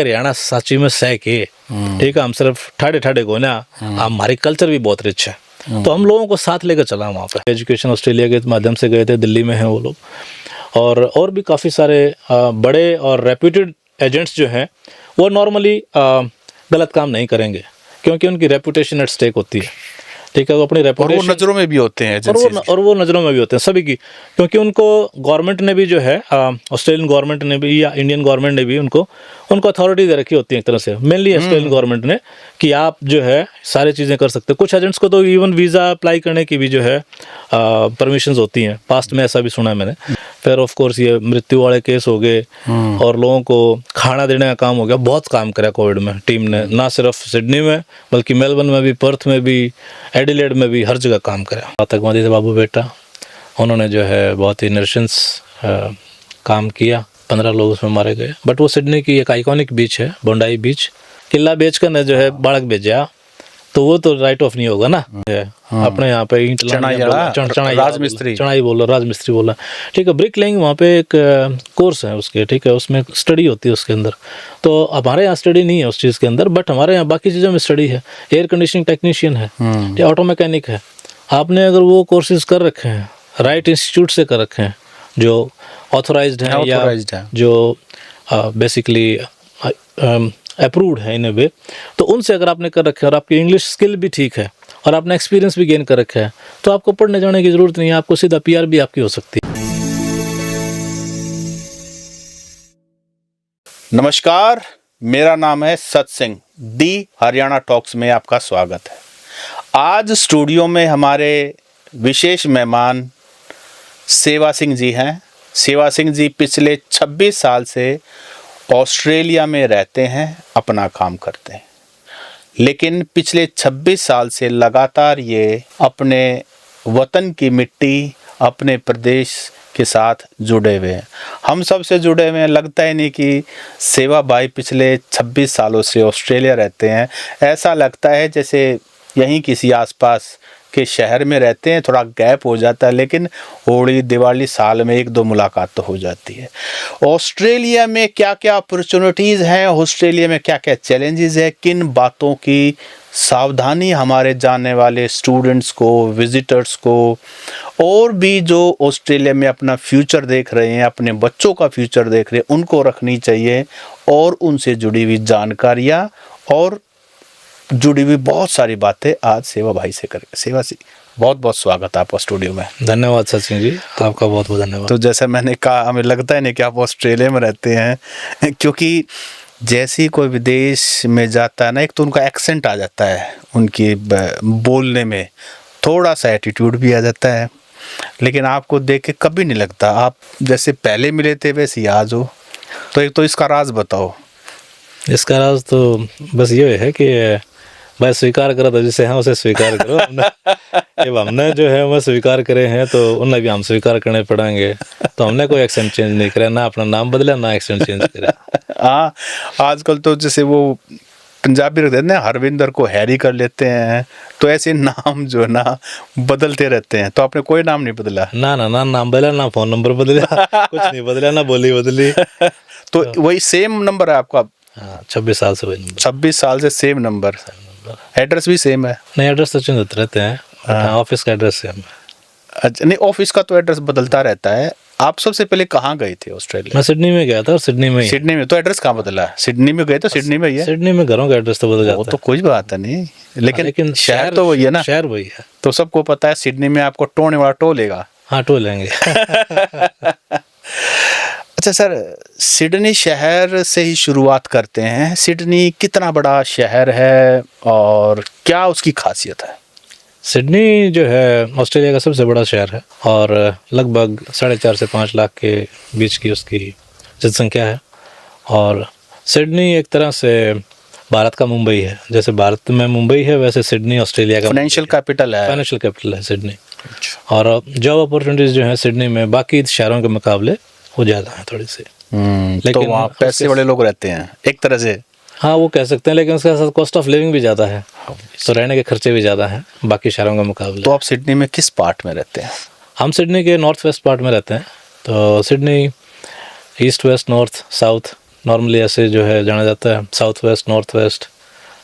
हरियाणा सच्ची में सह के ठीक है, हम सिर्फ ठाड़े ठाड़े को ना, हमारी कल्चर भी बहुत रिच है, तो हम लोगों को साथ लेकर चला वहाँ पे। एजुकेशन ऑस्ट्रेलिया के माध्यम से गए थे, दिल्ली में हैं वो लोग, और भी काफ़ी सारे बड़े और रेप्यूटेड एजेंट्स जो हैं वो नॉर्मली गलत काम नहीं करेंगे, क्योंकि उनकी रेपुटेशन एट स्टेक होती है। ठीक है, वो अपनी रेपुटेशन, और वो नज़रों में भी होते हैं और वो नज़रों में भी होते हैं सभी की, क्योंकि उनको गवर्नमेंट ने भी जो है, ऑस्ट्रेलियन गवर्नमेंट ने भी या इंडियन गवर्नमेंट ने भी उनको अथॉरिटी दे रखी होती है एक तरह से, मेनली ऑस्ट्रेलियन गवर्नमेंट ने, कि आप जो है सारी चीज़ें कर सकते हो। कुछ एजेंट्स को तो इवन वीज़ा अप्लाई करने की भी जो है परमिशंस होती हैं, पास्ट में ऐसा भी सुना है मैंने। फिर ऑफ कोर्स ये मृत्यु वाले केस हो गए, और लोगों को खाना देने का काम हो गया। बहुत काम करा कोविड में टीम ने, ना सिर्फ सिडनी में बल्कि मेलबर्न में भी, पर्थ में भी, एडिलेड में भी, हर जगह काम करा। आतंकवादी थे बाबू बेटा, उन्होंने जो है बहुत ही नृशंस काम किया, 15 लोग उसमें मारे गए। बट वो सिडनी की एक आइकॉनिक बीच है, बोंडाई बीच, किला बेचकर ने जो है बालक भेजा, तो वो तो राइट ऑफ नहीं होगा ना। अपने यहाँ पे ईंट चढ़ाई बोलो, राजमिस्त्री बोला, ठीक है। ब्रिक लेइंग वहाँ पे एक कोर्स है उसके, ठीक है, उसमें स्टडी होती है उसके अंदर। तो हमारे यहाँ स्टडी नहीं है उस चीज़ के अंदर, बट हमारे यहाँ बाकी चीज़ों में स्टडी है। एयर कंडीशनिंग टेक्नीशियन है, ऑटो मैकेनिक है। आपने अगर वो कोर्सेज कर रखे हैं, राइट इंस्टीट्यूट से कर रखे हैं, जो ऑथोराइज्ड हैं या जो बेसिकली अप्रूव्ड है इन ए वे, तो उनसे अगर आपने कर रखे हैं और आपकी इंग्लिश स्किल भी ठीक है और आपने एक्सपीरियंस भी गेन कर रखा है, तो आपको पढ़ने जाने की ज़रूरत नहीं है, आपको सीधा PR भी आपकी हो सकती है। नमस्कार, मेरा नाम है सत्सिंह, दी हरियाणा टॉक्स में आपका स्वागत है। आज स्टूडियो में हमारे विशेष मेहमान सेवा सिंह जी हैं। सेवा सिंह जी पिछले 26 साल से ऑस्ट्रेलिया में रहते हैं, अपना काम करते हैं, लेकिन पिछले 26 साल से लगातार ये अपने वतन की मिट्टी, अपने प्रदेश के साथ जुड़े हुए हैं। हम सब से जुड़े हुए हैं। लगता ही नहीं कि सेवा भाई पिछले 26 सालों से ऑस्ट्रेलिया रहते हैं। ऐसा लगता है जैसे यहीं किसी आसपास के शहर में रहते हैं। थोड़ा गैप हो जाता है, लेकिन होली दिवाली साल में 1-2 मुलाकात तो हो जाती है। ऑस्ट्रेलिया में क्या क्या अपॉर्चुनिटीज़ हैं, ऑस्ट्रेलिया में क्या क्या चैलेंजेस है, किन बातों की सावधानी हमारे जानने वाले स्टूडेंट्स को, विजिटर्स को, और भी जो ऑस्ट्रेलिया में अपना फ्यूचर देख रहे हैं, अपने बच्चों का फ्यूचर देख रहे हैं, उनको रखनी चाहिए, और उनसे जुड़ी हुई जानकारियाँ और जुड़ी हुई बहुत सारी बातें आज सेवा भाई से करेंगे। सेवा सिंह, बहुत बहुत स्वागत आपका स्टूडियो में। धन्यवाद सचिन जी, आपका बहुत बहुत धन्यवाद। तो जैसे मैंने कहा, हमें लगता है नहीं कि आप ऑस्ट्रेलिया में रहते हैं, क्योंकि जैसे ही कोई विदेश में जाता है ना, एक तो उनका एक्सेंट आ जाता है, उनकी बोलने में थोड़ा सा एटीट्यूड भी आ जाता है, लेकिन आपको देख के कभी नहीं लगता आप जैसे पहले मिले थे वैसे आज हो। तो एक तो इसका राज बताओ। इसका राज तो बस ये है कि भाई स्वीकार करो, तो जिसे हैं उसे स्वीकार करो। हमने जो है वो स्वीकार करे हैं, तो उन्हें भी हम स्वीकार करने पड़ेंगे। तो हमने कोई एक्सेंट चेंज नहीं करा, ना अपना नाम बदला, ना एक्सेंट चेंज करा। हाँ, आजकल तो जैसे वो पंजाबी रख देते हैं, हरविंदर को हैरी कर लेते हैं, तो ऐसे नाम जो है ना बदलते रहते हैं। तो आपने कोई नाम नहीं बदला? ना ना ना, नाम बदला, ना फोन नंबर बदला, कुछ नहीं बदला, ना बोली बदली। तो वही सेम नंबर है आपका? हाँ, 26 साल से वही नंबर। 26 साल से सेम नंबर। एड्रेस भी सेम है? नहीं, एड्रेस तो चेंज होते रहते हैं। हाँ, ऑफिस का एड्रेस सेम है। अच्छा, नहीं, ऑफिस का तो एड्रेस बदलता रहता है। आप सबसे पहले कहाँ गए थे ऑस्ट्रेलिया? मैं सिडनी में गया था, और सिडनी में तो एड्रेस कहाँ बदला? सिडनी में गए तो सिडनी में ही है। सिडनी में घरों का एड्रेस तो बदल जाता है, वो तो कुछ बात है नहीं, लेकिन शहर तो वही है ना। शहर वही है, तो सबको पता है सिडनी में आपको टोने वाला टो लेगा। हाँ, टो लेंगे। अच्छा सर, सिडनी शहर से ही शुरुआत करते हैं। सिडनी कितना बड़ा शहर है और क्या उसकी खासियत है? सिडनी जो है ऑस्ट्रेलिया का सबसे बड़ा शहर है, और लगभग 4.5 से 5 लाख के बीच की उसकी जनसंख्या है। और सिडनी एक तरह से भारत का मुंबई है। जैसे भारत में मुंबई है, वैसे सिडनी ऑस्ट्रेलिया का फाइनेंशियल कैपिटल है। फाइनेंशियल कैपिटल है सिडनी। और जॉब अपॉर्चुनिटीज़ जो है सिडनी में बाकी शहरों के मुकाबले वो ज़्यादा है थोड़ी सी। लेकिन तो वहाँ पैसे वाले लोग रहते हैं एक तरह से। हाँ, वो कह सकते हैं, लेकिन उसके साथ कॉस्ट ऑफ लिविंग भी ज़्यादा है, तो रहने के खर्चे भी ज़्यादा हैं बाकी शहरों के मुकाबले। तो आप सिडनी में किस पार्ट में रहते हैं? हम सिडनी के नॉर्थ वेस्ट पार्ट में रहते हैं। तो Sydney east west north south normally ऐसे जो है जाना जाता है, south west, north west,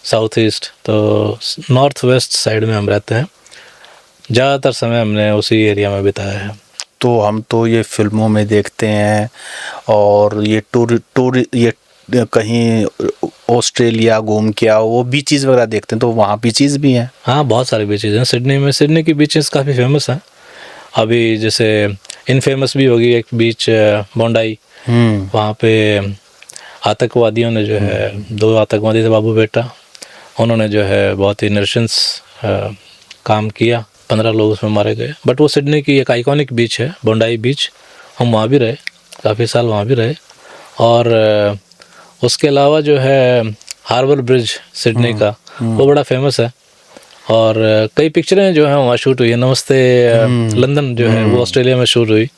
south east. तो नॉर्थ वेस्ट साइड में हम रहते हैं, ज़्यादातर समय हमने उसी एरिया में बिताया है। तो हम तो ये फिल्मों में देखते हैं और ये टूर ये कहीं ऑस्ट्रेलिया घूम के आओ, वो बीचेस वगैरह देखते हैं, तो वहाँ बीचेस भी हैं? हाँ, बहुत सारे बीचेस हैं सिडनी में। सिडनी की बीचेस काफ़ी फेमस हैं। अभी जैसे इनफेमस भी होगी एक बीच बोंडाई, वहाँ पे आतंकवादियों ने जो है, 2 आतंकवादी थे बाबू बेटा, उन्होंने जो है बहुत ही नृशंस काम किया, 15 लोग उसमें मारे गए। बट वो सिडनी की एक आइकॉनिक बीच है, बोंडाई बीच। हम वहाँ भी रहे, काफ़ी साल वहाँ भी रहे। और उसके अलावा जो है हार्बर ब्रिज सिडनी का, वो बड़ा फेमस है। और कई पिक्चरें जो हैं वहाँ शूट हुई है। नमस्ते लंदन जो है वो ऑस्ट्रेलिया में शूट हुई।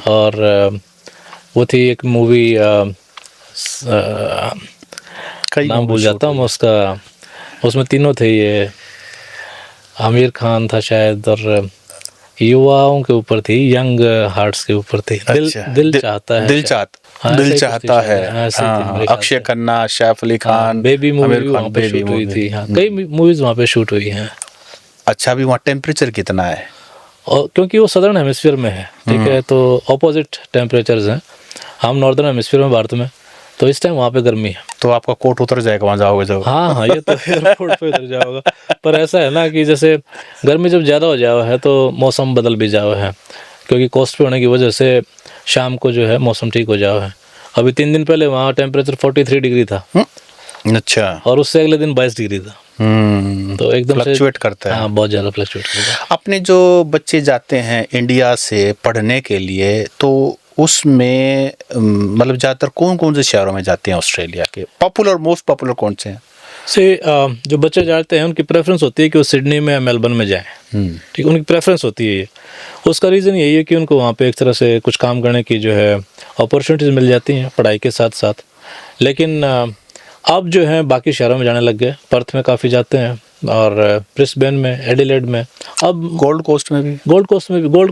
और वो थी एक मूवी, नाम भूल जाता हूँ मैं उसका, उसमें तीनों थे, ये आमिर खान था शायद, और युवाओं के ऊपर थी, यंग हार्ट्स के ऊपर थी। दिल चाहता है, दिल चाहता है, अक्षय खन्ना, सैफ अली खान, बेबी मूवी वहाँ पे शूट हुई थी। हाँ, कई मूवीज वहाँ पे शूट हुई हैं। अच्छा, अभी वहाँ टेम्परेचर कितना है? और क्योंकि वो सदर्न हेमिस्फीयर में है, ठीक है, तो ऑपोजिट टेम्परेचर्स हैं। हम नॉर्दर्न हेमिस्फीयर में, भारत में, तो इस टाइम वहाँ पे गर्मी है। तो आपका कोट उतर जाएगा वहाँ जाओगे जब? हाँ, ये तो एयरपोर्ट पे उतर जाओगा। पर ऐसा है ना कि जैसे गर्मी जब ज़्यादा हो जाओ है तो मौसम बदल भी जाओ है, क्योंकि कोस्ट पे होने की वजह से शाम को जो है मौसम ठीक हो जाओ है। अभी 3 दिन पहले वहाँ टेम्परेचर 43 डिग्री था। अच्छा। और उससे अगले दिन 22 डिग्री था। तो एकदम फ्लक्चुएट करता है। हाँ, बहुत ज़्यादा फ्लक्चुएट करता है। अपने जो बच्चे जाते हैं इंडिया से पढ़ने के लिए, तो उसमें मतलब ज़्यादातर कौन कौन से शहरों में जाते हैं ऑस्ट्रेलिया के? मोस्ट पॉपुलर कौन से हैं? जो बच्चे जाते हैं उनकी प्रेफरेंस होती है कि वो सिडनी में या मेलबर्न में जाएं। ठीक, उनकी प्रेफरेंस होती है ये। उसका रीज़न यही है कि उनको वहाँ पे एक तरह से कुछ काम करने की जो है अपॉर्चुनिटीज़ मिल जाती हैं पढ़ाई के साथ साथ। लेकिन अब जो है बाकी शहरों में जाने लग गए। पर्थ में काफ़ी जाते हैं, और ब्रिस्बेन में, एडिलेड में, अब गोल्ड कोस्ट में भी। गोल्ड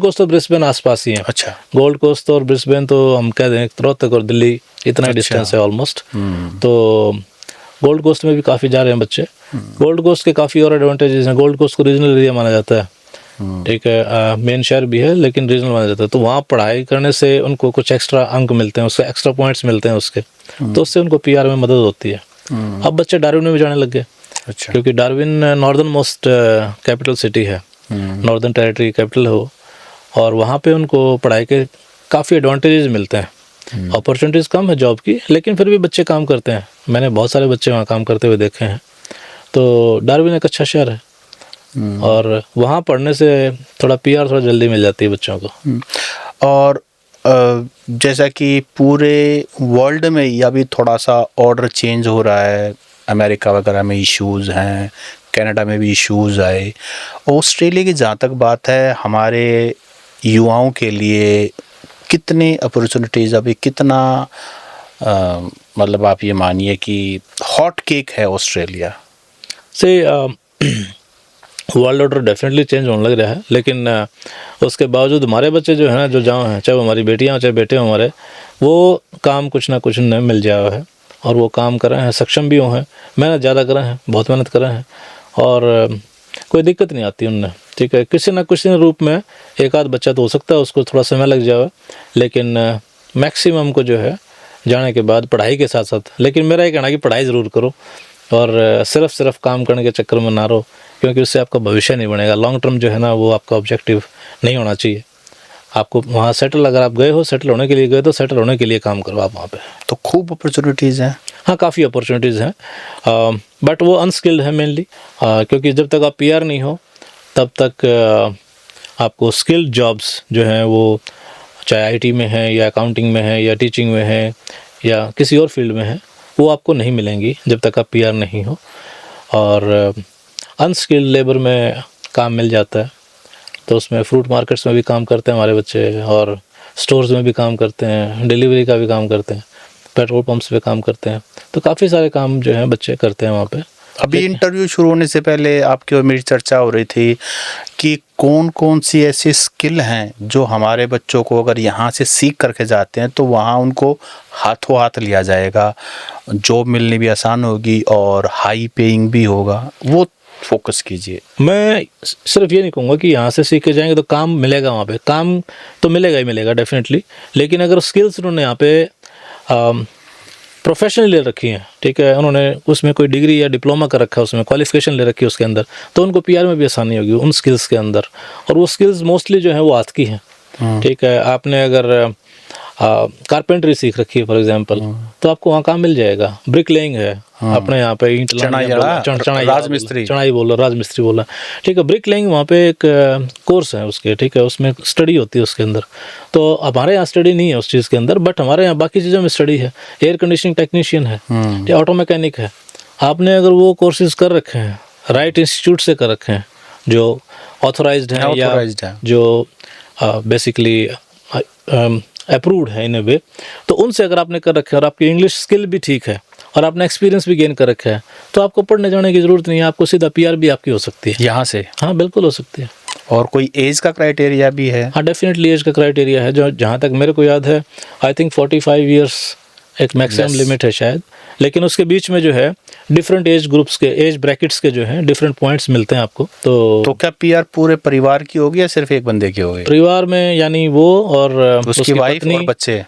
कोस्ट तो ब्रिस्बेन आसपास ही है। अच्छा। गोल्ड कोस्ट और ब्रिस्बेन तो हम कह दें रोहतक और दिल्ली इतना डिस्टेंस है ऑलमोस्ट। तो गोल्ड कोस्ट में भी काफ़ी जा रहे हैं बच्चे। गोल्ड कोस्ट के काफ़ी और एडवांटेजेस हैं। गोल्ड कोस्ट को रीजनल एरिया माना जाता है, ठीक है, मेन शहर भी है लेकिन रीजनल माना जाता है। तो वहाँ पढ़ाई करने से उनको कुछ एक्स्ट्रा अंक मिलते हैं, उसके एक्स्ट्रा पॉइंट्स मिलते हैं उसके, तो उससे उनको पीआर में मदद होती है। अब बच्चे डार्विन में भी जाने लग गए। अच्छा। क्योंकि Darwin northern most capital city है, नॉर्दर्न टेरिटरी कैपिटल हो, और वहाँ पे उनको पढ़ाई के काफ़ी एडवांटेजेस मिलते हैं। अपॉर्चुनिटीज़ कम है जॉब की, लेकिन फिर भी बच्चे काम करते हैं। मैंने बहुत सारे बच्चे वहाँ काम करते हुए देखे हैं। तो डार्विन एक अच्छा शहर है, और वहाँ पढ़ने से थोड़ा पीआर थोड़ा जल्दी मिल जाती है बच्चों को। और जैसा कि पूरे वर्ल्ड में या भी थोड़ा सा ऑर्डर चेंज हो रहा है, अमेरिका वगैरह में इश्यूज़ हैं, कनाडा में भी इश्यूज़ आए, ऑस्ट्रेलिया की जहाँ तक बात है, हमारे युवाओं के लिए कितनी अपॉर्चुनिटीज़, अभी कितना मतलब आप ये मानिए कि हॉट केक है ऑस्ट्रेलिया से? वर्ल्ड ऑर्डर डेफिनेटली चेंज होने लग रहा है, लेकिन उसके बावजूद हमारे बच्चे जो है ना, जो जाओ हैं, चाहे वो हमारी बेटियाँ चाहे बेटे हमारे, वो काम कुछ ना कुछ उन्हें मिल जाओ है, और वो काम कर रहे हैं, सक्षम भी हो हैं, मेहनत ज़्यादा कर रहे हैं, बहुत मेहनत कर रहे हैं, और कोई दिक्कत नहीं आती उनने। ठीक है, किसी न किसी रूप में एक आध बच्चा तो हो सकता है उसको थोड़ा समय लग जाए, लेकिन मैक्सिमम को जो है जाने के बाद पढ़ाई के साथ साथ, लेकिन मेरा ये कहना है कि पढ़ाई ज़रूर करो, और सिर्फ काम करने के चक्कर में ना रहो, क्योंकि उससे आपका भविष्य नहीं बनेगा। लॉन्ग टर्म जो है ना, वो आपका ऑब्जेक्टिव नहीं होना चाहिए। आपको वहाँ सेटल, अगर आप गए हो सेटल होने के लिए गए, तो सेटल होने के लिए काम करो आप वहाँ पे। तो खूब अपॉर्चुनिटीज़ हैं। हाँ, काफ़ी अपॉर्चुनिटीज़ हैं, बट वो अनस्किल्ड है मेनली, क्योंकि जब तक आप पीआर नहीं हो तब तक आपको स्किल्ड जॉब्स जो हैं, वो चाहे आईटी में है या अकाउंटिंग में है या टीचिंग में है या किसी और फील्ड में है, वो आपको नहीं मिलेंगी जब तक आप पीआर नहीं हो। और अनस्किल्ड लेबर में काम मिल जाता है, तो उसमें फ्रूट मार्केट्स में भी काम करते हैं हमारे बच्चे, और स्टोर्स में भी काम करते हैं, डिलीवरी का भी काम करते हैं, पेट्रोल पंप्स पे काम करते हैं, तो काफ़ी सारे काम जो हैं बच्चे करते हैं वहाँ पे। अभी इंटरव्यू शुरू होने से पहले आपकी और मेरी चर्चा हो रही थी कि कौन कौन सी ऐसी स्किल हैं जो हमारे बच्चों को अगर यहाँ से सीख करके जाते हैं तो वहाँ उनको हाथों हाथ लिया जाएगा, जॉब मिलनी भी आसान होगी और हाई पेइंग भी होगा, वो फोकस कीजिए। मैं सिर्फ ये नहीं कहूँगा कि यहाँ से सीख के जाएंगे तो काम मिलेगा, वहाँ पे काम तो मिलेगा ही मिलेगा डेफिनेटली, लेकिन अगर स्किल्स उन्होंने यहाँ पे प्रोफेशनल ले रखी हैं, ठीक है, उन्होंने उसमें कोई डिग्री या डिप्लोमा कर रखा है, उसमें क्वालिफिकेशन ले रखी है उसके अंदर, तो उनको पीआर में भी आसानी होगी उन स्किल्स के अंदर। और वो स्किल्स मोस्टली जो है वो हाथ की हैं, ठीक है। आपने अगर कारपेंटरी सीख रखी है फॉर एग्जांपल, तो आपको वहाँ काम मिल जाएगा। ब्रिक लेइंग है अपने यहाँ पे, ईंट राजमिस्त्री, चढ़ाई बोलो, राजमिस्त्री बोला, ठीक है। ब्रिक लेइंग वहाँ पे एक कोर्स है उसके, ठीक है, उसमें स्टडी होती है उसके अंदर। तो हमारे यहाँ स्टडी नहीं है उस चीज़ के अंदर, बट हमारे यहाँ बाकी चीज़ों में स्टडी है। एयर कंडीशनिंग टेक्नीशियन है, ऑटो मैकेनिक है, आपने अगर वो कोर्सेज कर रखे हैं राइट इंस्टीट्यूट से कर रखे हैं जो ऑथोराइज्ड हैं या जो बेसिकली अप्रूव्ड है इन ए वे, तो उनसे अगर आपने कर रखे हैं और आपकी इंग्लिश स्किल भी ठीक है और आपने एक्सपीरियंस भी गेन कर रखा है, तो आपको पढ़ने जाने की ज़रूरत नहीं है, आपको सीधा पीआर भी आपकी हो सकती है यहाँ से। हाँ बिल्कुल हो सकती है। और कोई एज का क्राइटेरिया भी है? हाँ डेफिनेटली एज का क्राइटेरिया है, जो जहाँ तक मेरे को याद है आई थिंक 45 ईयर्स एक मैक्सिमम लिमिट है शायद, लेकिन उसके बीच में जो है डिफरेंट एज ग्रुप्स के, एज ब्रैकेट्स के जो हैं डिफरेंट पॉइंट्स मिलते हैं आपको। तो क्या पीआर पूरे परिवार की होगी या सिर्फ एक बंदे की होगी? परिवार में यानी वो और उसकी वाइफ और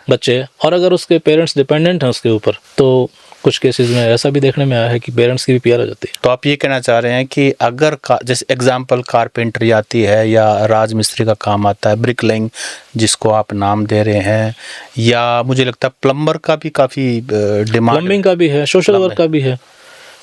बच्चे, और अगर उसके पेरेंट्स डिपेंडेंट हैं उसके ऊपर, तो कुछ केसेस में ऐसा भी देखने में आया है कि पेरेंट्स की भी पीआर हो जाती है। तो आप ये कहना चाह रहे हैं कि अगर जैसे एग्जांपल कारपेंटरी आती है या राजमिस्त्री का काम आता है, ब्रिक लेइंग जिसको आप नाम दे रहे हैं, या मुझे लगता है प्लम्बर का भी काफ़ी डिमांड, प्लम्बिंग का भी है, सोशल वर्क का भी है।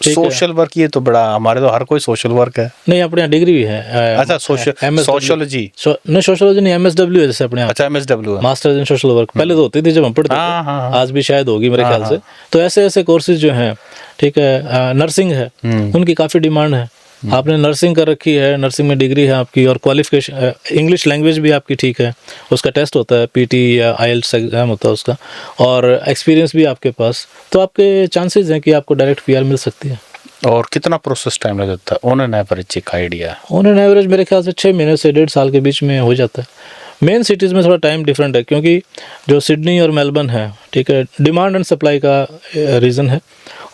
सोशल वर्क ये तो बड़ा, हमारे तो हर कोई सोशल वर्क है। नहीं अपने यहाँ डिग्री भी है। अच्छा सोशियोलॉजी नहीं, सोशियोलॉजी नहीं, MSW है जैसे अपने यहाँ। अच्छा MSW, masters in social work पहले तो होती थी जब हम पढ़ते थे, आज भी शायद होगी मेरे ख्याल से। तो ऐसे ऐसे कोर्सेज जो हैं, ठीक है, नर्सिंग है, उनकी काफ़ी डिमांड है। आपने नर्सिंग कर रखी है, नर्सिंग में डिग्री है आपकी और क्वालिफिकेशन, इंग्लिश लैंग्वेज भी आपकी ठीक है, उसका टेस्ट होता है PT या IELTS एग्जाम होता है उसका, और एक्सपीरियंस भी आपके पास, तो आपके चांसेस हैं कि आपको डायरेक्ट पीआर मिल सकती है। और कितना प्रोसेस टाइम लग जाता है ऑन एन एवरेज, एक आइडिया? ऑन एन एवरेज मेरे ख्याल से 6 महीने से 1.5 साल के बीच में हो जाता है। मेन सिटीज़ में थोड़ा टाइम डिफरेंट है, क्योंकि जो सिडनी और मेलबर्न है, ठीक है, डिमांड एंड सप्लाई का रीज़न है,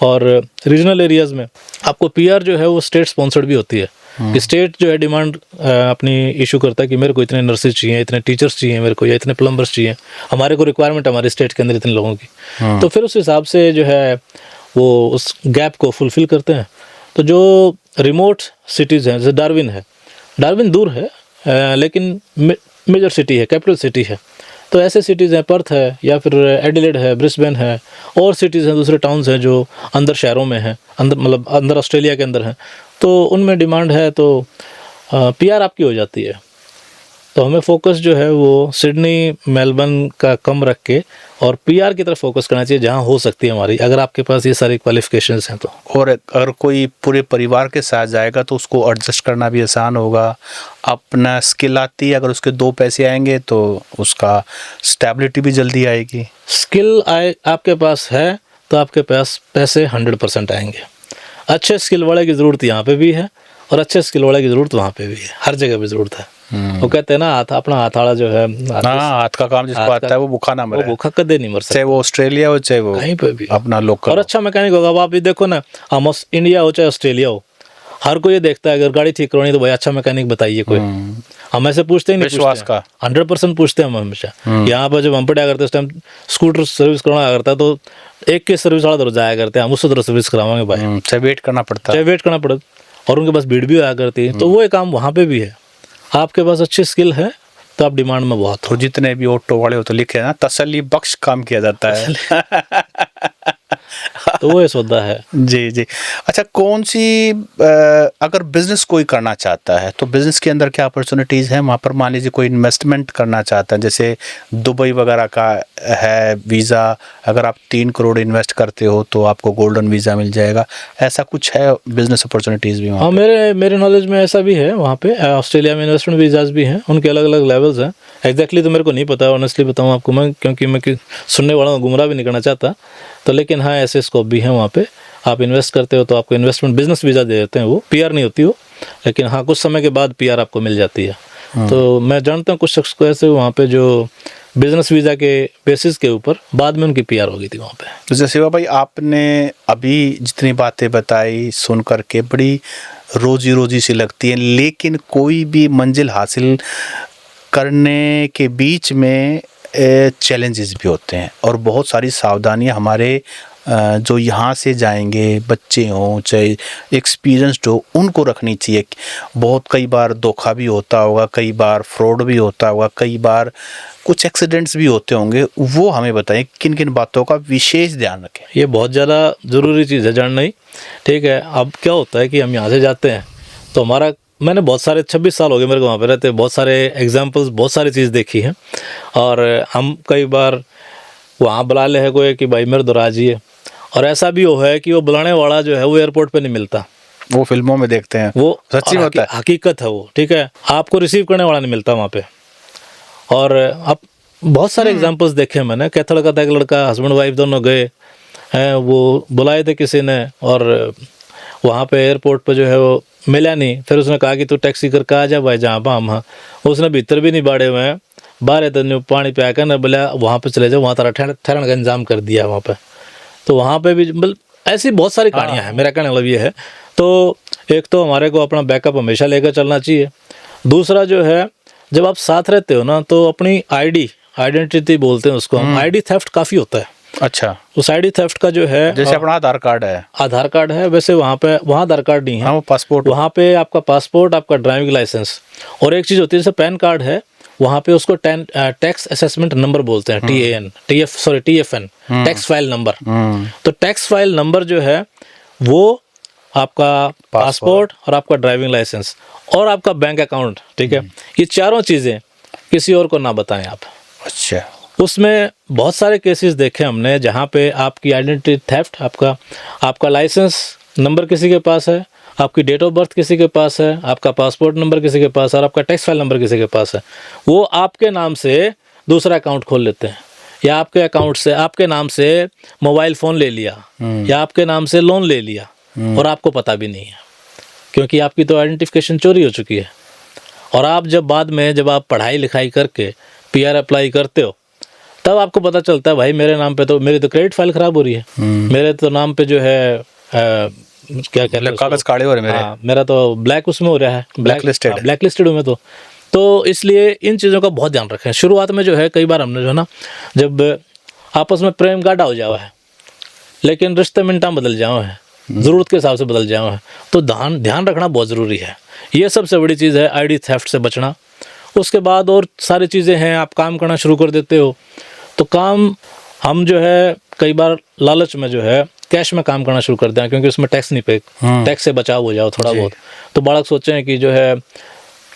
और रीजनल एरियाज़ में आपको पीआर जो है वो स्टेट स्पॉन्सर्ड भी होती है, कि स्टेट जो है डिमांड अपनी इशू करता है कि मेरे को इतने नर्सेज चाहिए, इतने टीचर्स चाहिए मेरे को, या इतने प्लम्बर्स चाहिए, हमारे को रिक्वायरमेंट हमारे स्टेट के अंदर इतने लोगों की। तो फिर उस हिसाब से जो है वो उस गैप को फुलफ़िल करते हैं। तो जो रिमोट सिटीज़ हैं, जैसे डार्विन दूर है लेकिन मेजर सिटी है, कैपिटल सिटी है, तो ऐसे सिटीज़ हैं, पर्थ है या फिर एडिलेड है, ब्रिस्बेन है, और सिटीज़ हैं, दूसरे टाउन्स हैं जो अंदर शहरों में हैं, अंदर मतलब अंदर ऑस्ट्रेलिया के अंदर हैं, तो उनमें डिमांड है, तो पीआर आपकी हो जाती है। तो हमें फोकस जो है वो सिडनी मेलबर्न का कम रख के और पीआर की तरफ फोकस करना चाहिए, जहाँ हो सकती है हमारी, अगर आपके पास ये सारी क्वालिफिकेशंस हैं तो। और अगर कोई पूरे परिवार के साथ जाएगा तो उसको एडजस्ट करना भी आसान होगा, अपना स्किल आती है, अगर उसके 2 पैसे आएंगे तो उसका स्टेबिलिटी भी जल्दी आएगी। स्किल आपके पास है तो आपके पास पैसे 100% आएंगे। अच्छे स्किल वाले की ज़रूरत यहाँ पे भी है और अच्छे स्किल वाले की ज़रूरत वहाँ पे भी है, हर जगह भी ज़रूरत है। वो कहते हैं ना, अपना हाथाड़ा जो है, हाथ का काम जिसको आता है वो भूखा ना मरे, वो भूखा कदे नहीं मर सकता, चाहे वो ऑस्ट्रेलिया हो चाहे वो कहीं पे भी अपना लोकल। और अच्छा मैकेनिक होगा। अब आप भी देखो ना, हम इंडिया हो चाहे ऑस्ट्रेलिया हो, हर कोई ये देखता है अगर गाड़ी ठीक करवानी तो भाई अच्छा मैकेनिक बताइए कोई। हम ऐसे पूछते ही नहीं, विश्वास का 100% पूछते हैं हम हमेशा। यहाँ पर जब हम पढ़ा करते उस टाइम स्कूटर सर्विस करवाना करता है तो एक के सर्विस वाला तरह जाया करते हैं, हम उससे तरह सर्विस करावाएंगे भाई, चाहे वेट करना पड़ता, और उनके पास भीड़ भी आया करती है। तो वो एक काम वहाँ पे भी है, आपके पास अच्छी स्किल है तो आप डिमांड में बहुत हो। तो जितने भी ऑटो वाले हो तो लिखे ना, तसल्ली बख्श काम किया जाता है। तो वो सौदा है। जी जी। अच्छा, कौन सी अगर बिजनेस कोई करना चाहता है तो बिजनेस के अंदर क्या अपॉर्चुनिटीज़ हैं वहाँ पर? मान लीजिए कोई इन्वेस्टमेंट करना चाहता है, जैसे दुबई वगैरह का है वीज़ा, अगर आप 3 करोड़ इन्वेस्ट करते हो तो आपको गोल्डन वीज़ा मिल जाएगा, ऐसा कुछ है बिजनेस अपॉर्चुनिटीज़ भी वहाँ? हाँ, मेरे नॉलेज में ऐसा भी है वहाँ पे। ऑस्ट्रेलिया में इन्वेस्टमेंट वीज़ाज भी हैं, उनके अलग अलग लेवल्स हैं। एग्जैक्टली तो मेरे को नहीं पता, ऑनेस्टली बताऊँ आपको मैं, क्योंकि मैं सुनने वालों को गुमराह भी नहीं करना चाहता, तो लेकिन हाँ ऐसे स्कोप भी हैं वहाँ पे। आप इन्वेस्ट करते हो तो आपको इन्वेस्टमेंट बिजनेस वीज़ा दे देते हैं, वो पीआर नहीं होती वो, लेकिन हाँ कुछ समय के बाद पीआर आपको मिल जाती है। तो मैं जानता हूँ कुछ शख्स को ऐसे वहाँ पे जो बिजनेस वीज़ा के बेसिस के ऊपर बाद में उनकी पीआर हो गई थी वहाँ पे। तो जैसे सेवा भाई, आपने अभी जितनी बातें बताई सुन करके बड़ी रोजी रोजी सी लगती है, लेकिन कोई भी मंजिल हासिल करने के बीच में चैलेंजेस भी होते हैं और बहुत सारी सावधानियां हमारे जो यहाँ से जाएंगे बच्चे हों चाहे एक्सपीरियंस्ड हो उनको रखनी चाहिए। बहुत कई बार धोखा भी होता होगा, कई बार फ्रॉड भी होता होगा, कई बार कुछ एक्सीडेंट्स भी होते होंगे, वो हमें बताएं किन किन बातों का विशेष ध्यान रखें। ये बहुत ज़्यादा ज़रूरी चीज़ है जानना ही, ठीक है। अब क्या होता है कि हम यहाँ से जाते हैं तो हमारा, मैंने बहुत सारे 26 साल हो गए मेरे को वहाँ पे रहते, बहुत सारे एग्जांपल्स, बहुत सारी चीज़ देखी है। और हम कई बार वहाँ बुला ले है कोई कि भाई मेरे दो राजी है, और ऐसा भी हो है कि वो बुलाने वाला जो है वो एयरपोर्ट पे नहीं मिलता, वो फिल्मों में देखते हैं, वो सच्ची में होता है, हकीकत है वो, ठीक है। आपको रिसीव करने वाला नहीं मिलता वहाँ पे। और आप बहुत सारे एग्जांपल्स देखे मैंने, कैथल का था एक लड़का, हस्बैंड वाइफ दोनों गए हैं, वो बुलाए थे किसी ने, और वहाँ पे एयरपोर्ट पे जो है वो मिला नहीं। फिर उसने कहा कि तू टैक्सी करके आ जा भाई जहाँ पर हम हैं। उसने भीतर भी नहीं बाड़े हुए हैं, बाहर तो पानी पे आकर न बोला वहाँ पे चले जाओ, वहाँ तारा ठहरने का इंतजाम कर दिया वहाँ पे। तो वहाँ पे भी मतलब ऐसी बहुत सारी कहानियाँ हैं। मेरा कहने मतलब ये है, तो एक तो हमारे को अपना बैकअप हमेशा लेकर चलना चाहिए। दूसरा जो है, जब आप साथ रहते हो ना तो अपनी आइडेंटिटी बोलते हैं उसको हम, आईडी थेफ्ट काफ़ी होता है। अच्छा, उस आईडी थेफ्ट का जो है, जैसे अपना आधार कार्ड है वैसे वहाँ आधार कार्ड नहीं है, हाँ, वो पासपोर्ट, वहाँ पे आपका पासपोर्ट, आपका ड्राइविंग लाइसेंस, और एक चीज़ होती है जैसे पैन कार्ड है, वहाँ पे उसको टैक्स असेसमेंट नंबर बोलते हैं, TFN, टैक्स फाइल नंबर। तो टैक्स फाइल नंबर जो है वो आपका पासपोर्ट और आपका ड्राइविंग लाइसेंस और आपका बैंक अकाउंट, ठीक है, ये चारों चीज़ें किसी और को ना बताएं आप। अच्छा, उसमें बहुत सारे केसेस देखे हमने जहाँ पे आपकी आइडेंटिटी थेफ्ट, आपका लाइसेंस नंबर किसी के पास है, आपकी डेट ऑफ बर्थ किसी के पास है, आपका पासपोर्ट नंबर किसी के पास है और आपका टैक्स फाइल नंबर किसी के पास है, वो आपके नाम से दूसरा अकाउंट खोल लेते हैं, या आपके अकाउंट से आपके नाम से मोबाइल फ़ोन ले लिया, या आपके नाम से लोन ले लिया, और आपको पता भी नहीं है, क्योंकि आपकी तो आइडेंटिफिकेशन चोरी हो चुकी है। और आप जब बाद में जब आप पढ़ाई लिखाई करके PR अप्लाई करते हो, तब आपको पता चलता है भाई मेरे नाम पे तो, मेरी तो क्रेडिट फाइल ख़राब हो रही है, मेरे तो नाम पे जो है क्या कहते हैं, कागज काले हो रहे मेरे, मेरा तो ब्लैक उसमें हो रहा है, ब्लैक लिस्टेड हूँ मैं तो इसलिए इन चीज़ों का बहुत ध्यान रखें। शुरुआत में जो है कई बार हमने जो है ना, जब आपस में प्रेम गाढ़ा हो जावा है, लेकिन रिश्ते मिनटा बदल जाओ है, ज़रूरत के हिसाब से बदल जाओ है, तो ध्यान रखना बहुत ज़रूरी है। ये सबसे बड़ी चीज़ है, आईडी थेफ्ट से बचना। उसके बाद और सारी चीज़ें हैं, आप काम करना शुरू कर देते हो तो काम, हम जो है कई बार लालच में जो है कैश में काम करना शुरू कर दें, क्योंकि उसमें टैक्स नहीं पे, टैक्स से बचाव हो जाओ थोड़ा बहुत। तो बालक सोचें कि जो है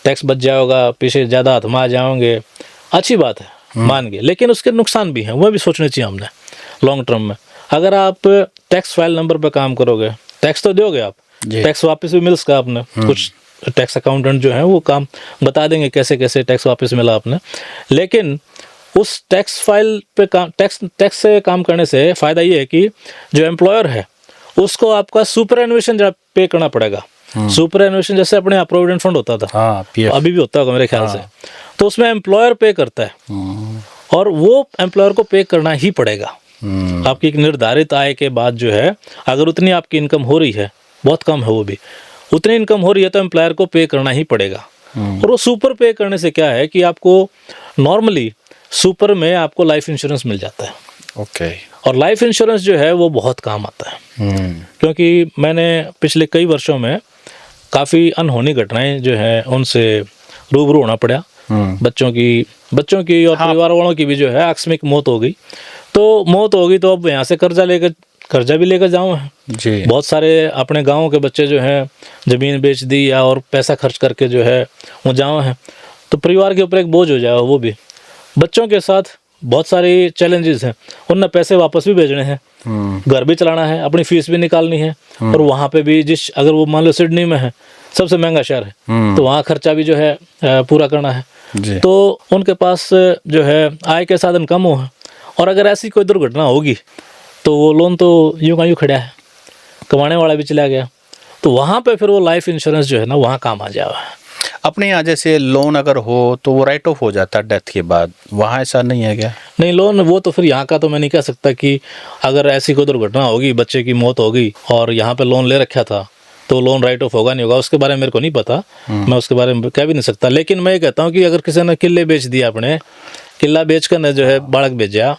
टैक्स बच जाएगा, पीछे ज़्यादा हाथ में आ जाओगे, अच्छी बात है, मान गए, लेकिन उसके नुकसान भी हैं, वह भी सोचने चाहिए हमने लॉन्ग टर्म में। अगर आप टैक्स फाइल नंबर पर काम करोगे, टैक्स तो दोगे आप, टैक्स वापस भी मिल सका आपने, कुछ टैक्स अकाउंटेंट जो है वो काम बता देंगे कैसे कैसे टैक्स वापस मिला आपने, लेकिन उस टैक्स फाइल पे काम, टैक्स से काम करने से फ़ायदा ये है कि जो एम्प्लॉयर है उसको आपका सुपर एनुएशन पे करना पड़ेगा। सुपर एनुएशन जैसे अपने यहाँ प्रोविडेंट फंड होता था, अभी भी होता होगा मेरे ख्याल से, तो उसमें एम्प्लॉयर पे करता है, और वो एम्प्लॉयर को पे करना ही पड़ेगा। आपकी एक निर्धारित आय के बाद जो है, अगर उतनी आपकी इनकम हो रही है, बहुत कम है वो भी, उतनी इनकम हो रही है तो एम्प्लॉयर को पे करना ही पड़ेगा। और वो सुपर पे करने से क्या है कि आपको नॉर्मली सुपर में आपको लाइफ इंश्योरेंस मिल जाता है। ओके। और लाइफ इंश्योरेंस जो है वो बहुत काम आता है, क्योंकि मैंने पिछले कई वर्षों में काफ़ी अनहोनी घटनाएं जो है उनसे रूबरू होना पड़ा। बच्चों की और परिवार वालों की भी जो है आकस्मिक मौत हो गई। तो अब यहाँ से कर्जा भी लेकर जाऊँ है। बहुत सारे अपने गाँव के बच्चे जो हैं ज़मीन बेच दी या और पैसा खर्च करके जो है वो जाओ हैं, तो परिवार के ऊपर एक बोझ हो जाए। वो भी बच्चों के साथ बहुत सारी चैलेंजेस हैं, उन्हें पैसे वापस भी भेजने हैं, घर भी चलाना है, अपनी फीस भी निकालनी है, और वहाँ पे भी अगर वो मान लो सिडनी में है, सबसे महंगा शहर है, तो वहाँ खर्चा भी जो है पूरा करना है। तो उनके पास जो है आय के साधन कम हो, और अगर ऐसी कोई दुर्घटना होगी तो वो लोन तो यूँ का यूँ खड़ा है। कमाने वाला भी चला गया, तो वहाँ पे फिर वो लाइफ इंश्योरेंस जो है ना वहाँ काम आ जाएगा। अपने यहाँ जैसे लोन अगर हो तो वो राइट ऑफ हो जाता है डेथ के बाद, वहाँ ऐसा नहीं है क्या? नहीं, लोन वो तो फिर यहाँ का तो मैं नहीं कह सकता कि अगर ऐसी कोई दुर्घटना होगी, बच्चे की मौत हो गई और यहाँ पे लोन ले रखा था तो लोन राइट ऑफ होगा नहीं होगा, उसके बारे में मेरे को नहीं पता, मैं उसके बारे में कह भी नहीं सकता। लेकिन मैं ये कहता हूँ कि अगर किसी ने किले बेच दिया, अपने किला बेच कर जो है बाड़क बेचा,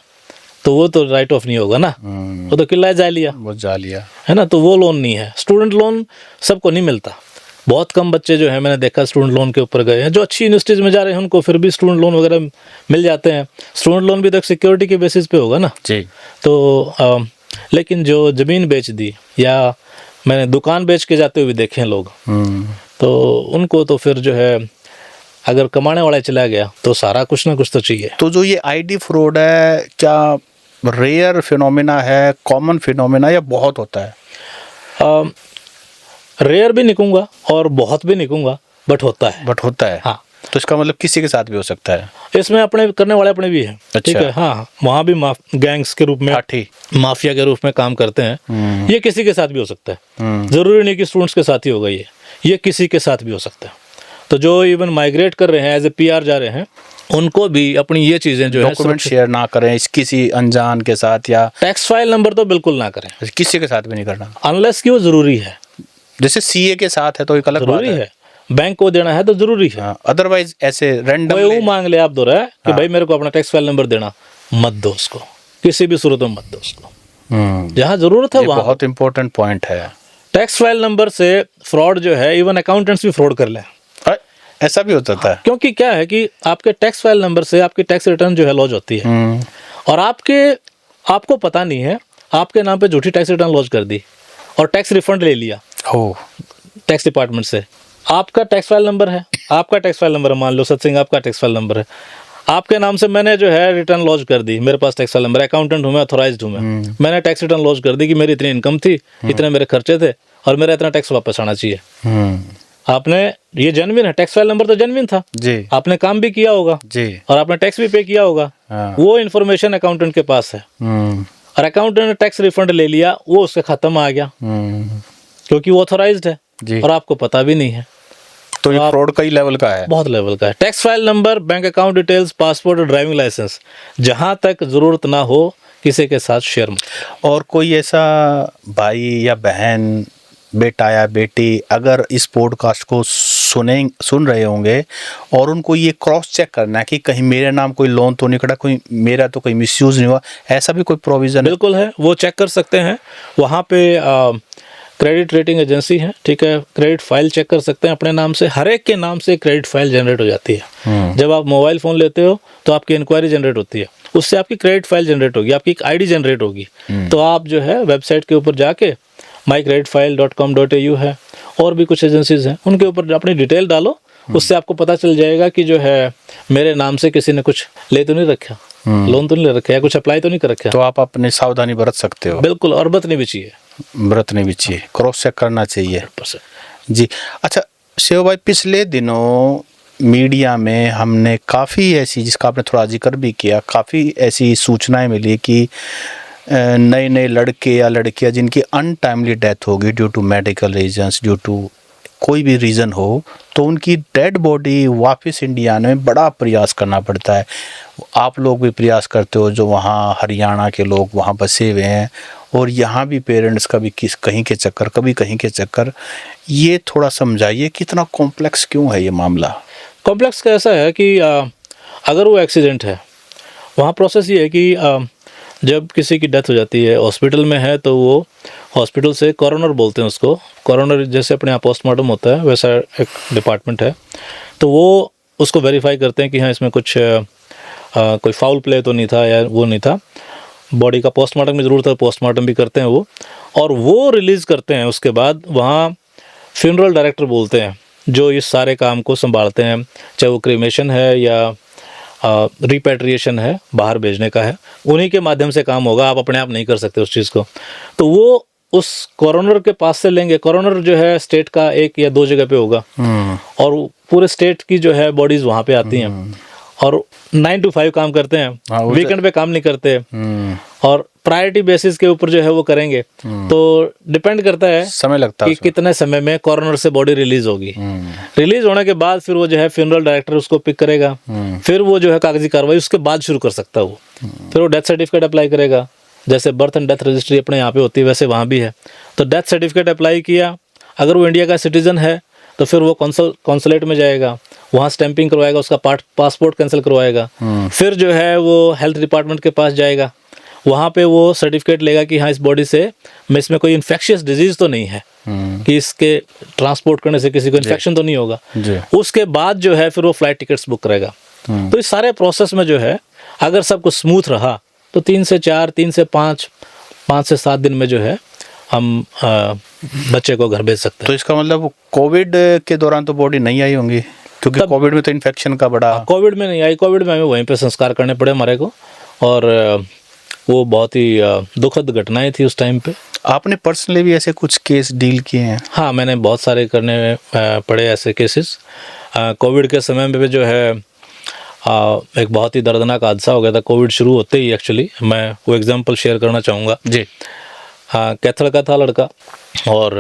तो वो तो राइट ऑफ नहीं होगा ना, वो तो किला जा लिया, वो जा लिया है ना, तो वो लोन नहीं है। स्टूडेंट लोन सबको नहीं मिलता, बहुत कम बच्चे जो है मैंने देखा स्टूडेंट लोन के ऊपर गए हैं। जो अच्छी यूनिवर्सिटीज़ में जा रहे हैं उनको फिर भी स्टूडेंट लोन वगैरह मिल जाते हैं। स्टूडेंट लोन भी तो एक सिक्योरिटी के बेसिस पे होगा ना जी। तो लेकिन जो ज़मीन बेच दी या मैंने दुकान बेच के जाते हुए भी देखे हैं लोग, तो उनको तो फिर जो है अगर कमाने वाला चला गया तो सारा कुछ ना कुछ तो चाहिए। तो जो ये आईडी फ्रॉड है, क्या रेयर फिनोमिना है, कॉमन फिनोमिना, या बहुत होता है? रेयर भी नहीं कहूँगा और बहुत भी नहीं कहूँगा, बट होता है। बट होता है, हाँ। तो इसका मतलब किसी के साथ भी हो सकता है? इसमें अपने करने वाले अपने भी हैं। अच्छा। ठीक है, हाँ, वहाँ भी गैंग्स के रूप में, ठाठी माफिया के रूप में काम करते हैं। ये किसी के साथ भी हो सकता है, जरूरी नहीं कि स्टूडेंट्स के साथ ही होगा, ये किसी के साथ भी हो सकता है। तो जो इवन माइग्रेट कर रहे हैं, एज ए पीआर जा रहे हैं, उनको भी अपनी ये चीज़ें जो है डॉक्यूमेंट शेयर ना करें इस किसी अनजान के साथ, या टैक्स फाइल नंबर तो बिल्कुल ना करें, किसी के साथ भी नहीं करना, अनलेस कि वो ज़रूरी है। जैसे सीए के साथ है तो एक अलग बात ज़रूरी है, बैंक को देना है तो ज़रूरी है। अदरवाइज ऐसे रैंडम कोई वो मांग ले आप दो रहा है कि भाई मेरे को अपना टैक्स फाइल नंबर देना, मत दो उसको, किसी भी सूरत में मत दो उसको। जहाँ ज़रूरत है वहाँ बहुत इंपॉर्टेंट पॉइंट है। टैक्स फाइल नंबर से फ्रॉड जो है, इवन अकाउंटेंट्स भी फ्रॉड कर लें। ऐसा भी होता है? क्योंकि क्या है कि आपके टैक्स फाइल नंबर से आपकी टैक्स रिटर्न जो है लॉन्च होती है, और आपको पता नहीं है, आपके नाम पे झूठी टैक्स रिटर्न लॉन्च कर दी और टैक्स रिफंड ले लिया टैक्स डिपार्टमेंट से। आपका टैक्स फाइल नंबर है, आपका टैक्स फाइल नंबर है, मान लो सत्संग आपका टैक्स फाइल नंबर है, आपके नाम से मैंने जो है रिटर्न लॉन्च कर दी, मेरे पास टैक्स फाइल नंबर, अकाउंटेंट हूँ मैं, ऑथोराइज्ड हूँ मैं, मैंने टैक्स रिटर्न लॉन्च कर दी कि मेरी इतनी इनकम थी, इतने मेरे खर्चे थे और मेरा इतना टैक्स वापस आना चाहिए। आपने ये जेन्युइन है, टैक्स फाइल नंबर तो जेन्युइन था जी, आपने काम भी किया होगा जी, और आपने टैक्स भी पे किया होगा। वो इन्फॉर्मेशन अकाउंटेंट के पास है और अकाउंटेंट ने टैक्स रिफंड ले लिया, वो उसके खाते में आ गया क्योंकि वो ऑथोराइज्ड है जी। और आपको पता भी नहीं है। तो ये फ्रॉड कई लेवल का है, बहुत लेवल का है। Tax file number, bank account details, passport और ड्राइविंग लाइसेंस, जहां तक जरूरत ना हो किसी के साथ शेयर मत। और कोई ऐसा भाई या बहन, बेटा या बेटी अगर इस पॉडकास्ट को सुन रहे होंगे और उनको ये क्रॉस चेक करना है कि कहीं मेरे नाम कोई लोन तो नहीं कटा, कोई मेरा तो कोई मिसयूज नहीं हुआ, ऐसा भी कोई प्रोविजन? बिल्कुल है, वो चेक कर सकते हैं। वहाँ पे क्रेडिट रेटिंग एजेंसी है, ठीक है, क्रेडिट फाइल चेक कर सकते हैं अपने नाम से। हर एक के नाम से क्रेडिट फाइल जनरेट हो जाती है। जब आप मोबाइल फ़ोन लेते हो तो आपकी इंक्वायरी जनरेट होती है, उससे आपकी क्रेडिट फाइल जनरेट होगी, आपकी एक आईडी जनरेट होगी। तो आप जो है वेबसाइट के ऊपर जाके mycreditfile.com.au है, और भी कुछ एजेंसीज हैं, उनके ऊपर अपनी डिटेल डालो, उससे आपको पता चल जाएगा कि जो है मेरे नाम से किसी ने कुछ ले तो नहीं रखा, लोन तो नहीं ले रखा, या कुछ अप्लाई तो नहीं कर रखा। तो आप अपनी सावधानी बरत सकते हो। बिल्कुल, और बरतनी भी चाहिए, बरतनी भी चाहिए, क्रॉस चेक करना चाहिए जी। अच्छा शिव भाई, पिछले दिनों मीडिया में हमने काफ़ी ऐसी, जिसका आपने थोड़ा जिक्र भी किया, काफ़ी ऐसी सूचनाएं मिली कि नए नए लड़के या लड़कियां जिनकी अनटाइमली डेथ होगी due to medical reasons, due to कोई भी रीज़न हो, तो उनकी डेड बॉडी वापस इंडिया में बड़ा प्रयास करना पड़ता है। आप लोग भी प्रयास करते हो, जो वहाँ हरियाणा के लोग वहाँ बसे हुए हैं, और यहाँ भी पेरेंट्स का भी कहीं के चक्कर, कभी कहीं के चक्कर। ये थोड़ा समझाइए कितना कॉम्प्लेक्स क्यों है ये मामला? कॉम्प्लेक्स कैसा है कि अगर वो एक्सीडेंट है, वहाँ प्रोसेस ये है कि जब किसी की डेथ हो जाती है, हॉस्पिटल में है, तो वो हॉस्पिटल से कॉरोनर बोलते हैं उसको, कॉरोनर जैसे अपने यहाँ पोस्टमार्टम होता है वैसा एक डिपार्टमेंट है, तो वो उसको वेरीफाई करते हैं कि हाँ इसमें कुछ कोई फाउल प्ले तो नहीं था या वो नहीं था। बॉडी का पोस्टमार्टम में ज़रूरत है, पोस्टमार्टम भी करते हैं वो, और वो रिलीज़ करते हैं। उसके बाद वहाँ फ्यूनरल डायरेक्टर बोलते हैं जो इस सारे काम को संभालते हैं, चाहे वो क्रीमेशन है या रिपैट्रिएशन है, बाहर भेजने का है, उन्हीं के माध्यम से काम होगा, आप अपने आप नहीं कर सकते उस चीज़ को। तो वो उस कॉरोनर के पास से लेंगे। कॉरोनर जो है स्टेट का 1 या 2 जगह पे होगा, और पूरे स्टेट की जो है बॉडीज़ वहाँ पे आती हैं, और 9 to 5 काम करते हैं, वीकेंड पे काम नहीं करते, और प्रायोरिटी बेसिस के ऊपर जो है वो करेंगे, तो डिपेंड करता है समय लगता है कि कितने समय में कॉर्नर से बॉडी रिलीज होगी। रिलीज होने के बाद फिर वो जो है फ्यूनरल डायरेक्टर उसको पिक करेगा, फिर वो जो है कागजी कार्रवाई उसके बाद शुरू कर सकता है वो। फिर वो डेथ सर्टिफिकेट अप्लाई करेगा, जैसे बर्थ एंड डेथ रजिस्ट्री अपने यहाँ पे होती है वैसे वहाँ भी है। तो डेथ सर्टिफिकेट अप्लाई किया, अगर वो इंडिया का सिटीजन है तो फिर वो कॉन्सुलेट में जाएगा, वहाँ स्टैंपिंग करवाएगा, उसका पासपोर्ट कैंसिल करवाएगा, फिर जो है वो हेल्थ डिपार्टमेंट के पास जाएगा, वहाँ पे वो सर्टिफिकेट लेगा कि हाँ इस बॉडी से में इसमें कोई इन्फेक्शियस डिजीज तो नहीं है, कि इसके ट्रांसपोर्ट करने से किसी को इन्फेक्शन तो नहीं होगा। उसके बाद जो है फिर वो फ्लाइट टिकट्स बुक करेगा। तो इस सारे प्रोसेस में जो है अगर सब कुछ स्मूथ रहा तो 3 से 4, 3 से 5, 5 से 7 दिन में जो है हम बच्चे को घर भेज सकते हैं। तो इसका मतलब कोविड के दौरान तो बॉडी नहीं आई होंगी, क्योंकि कोविड में तो इन्फेक्शन का बड़ा। कोविड में नहीं आई, कोविड में हमें वहीं पे संस्कार करने पड़े हमारे को, और वो बहुत ही दुखद घटनाएं थी उस टाइम पे। आपने पर्सनली भी ऐसे कुछ केस डील किए हैं? हाँ, मैंने बहुत सारे करने पड़े ऐसे केसेस। कोविड के समय में भी जो है एक बहुत ही दर्दनाक हादसा हो गया था कोविड शुरू होते ही। एक्चुअली मैं वो एग्जांपल शेयर करना चाहूँगा जी। कैथल का था लड़का, और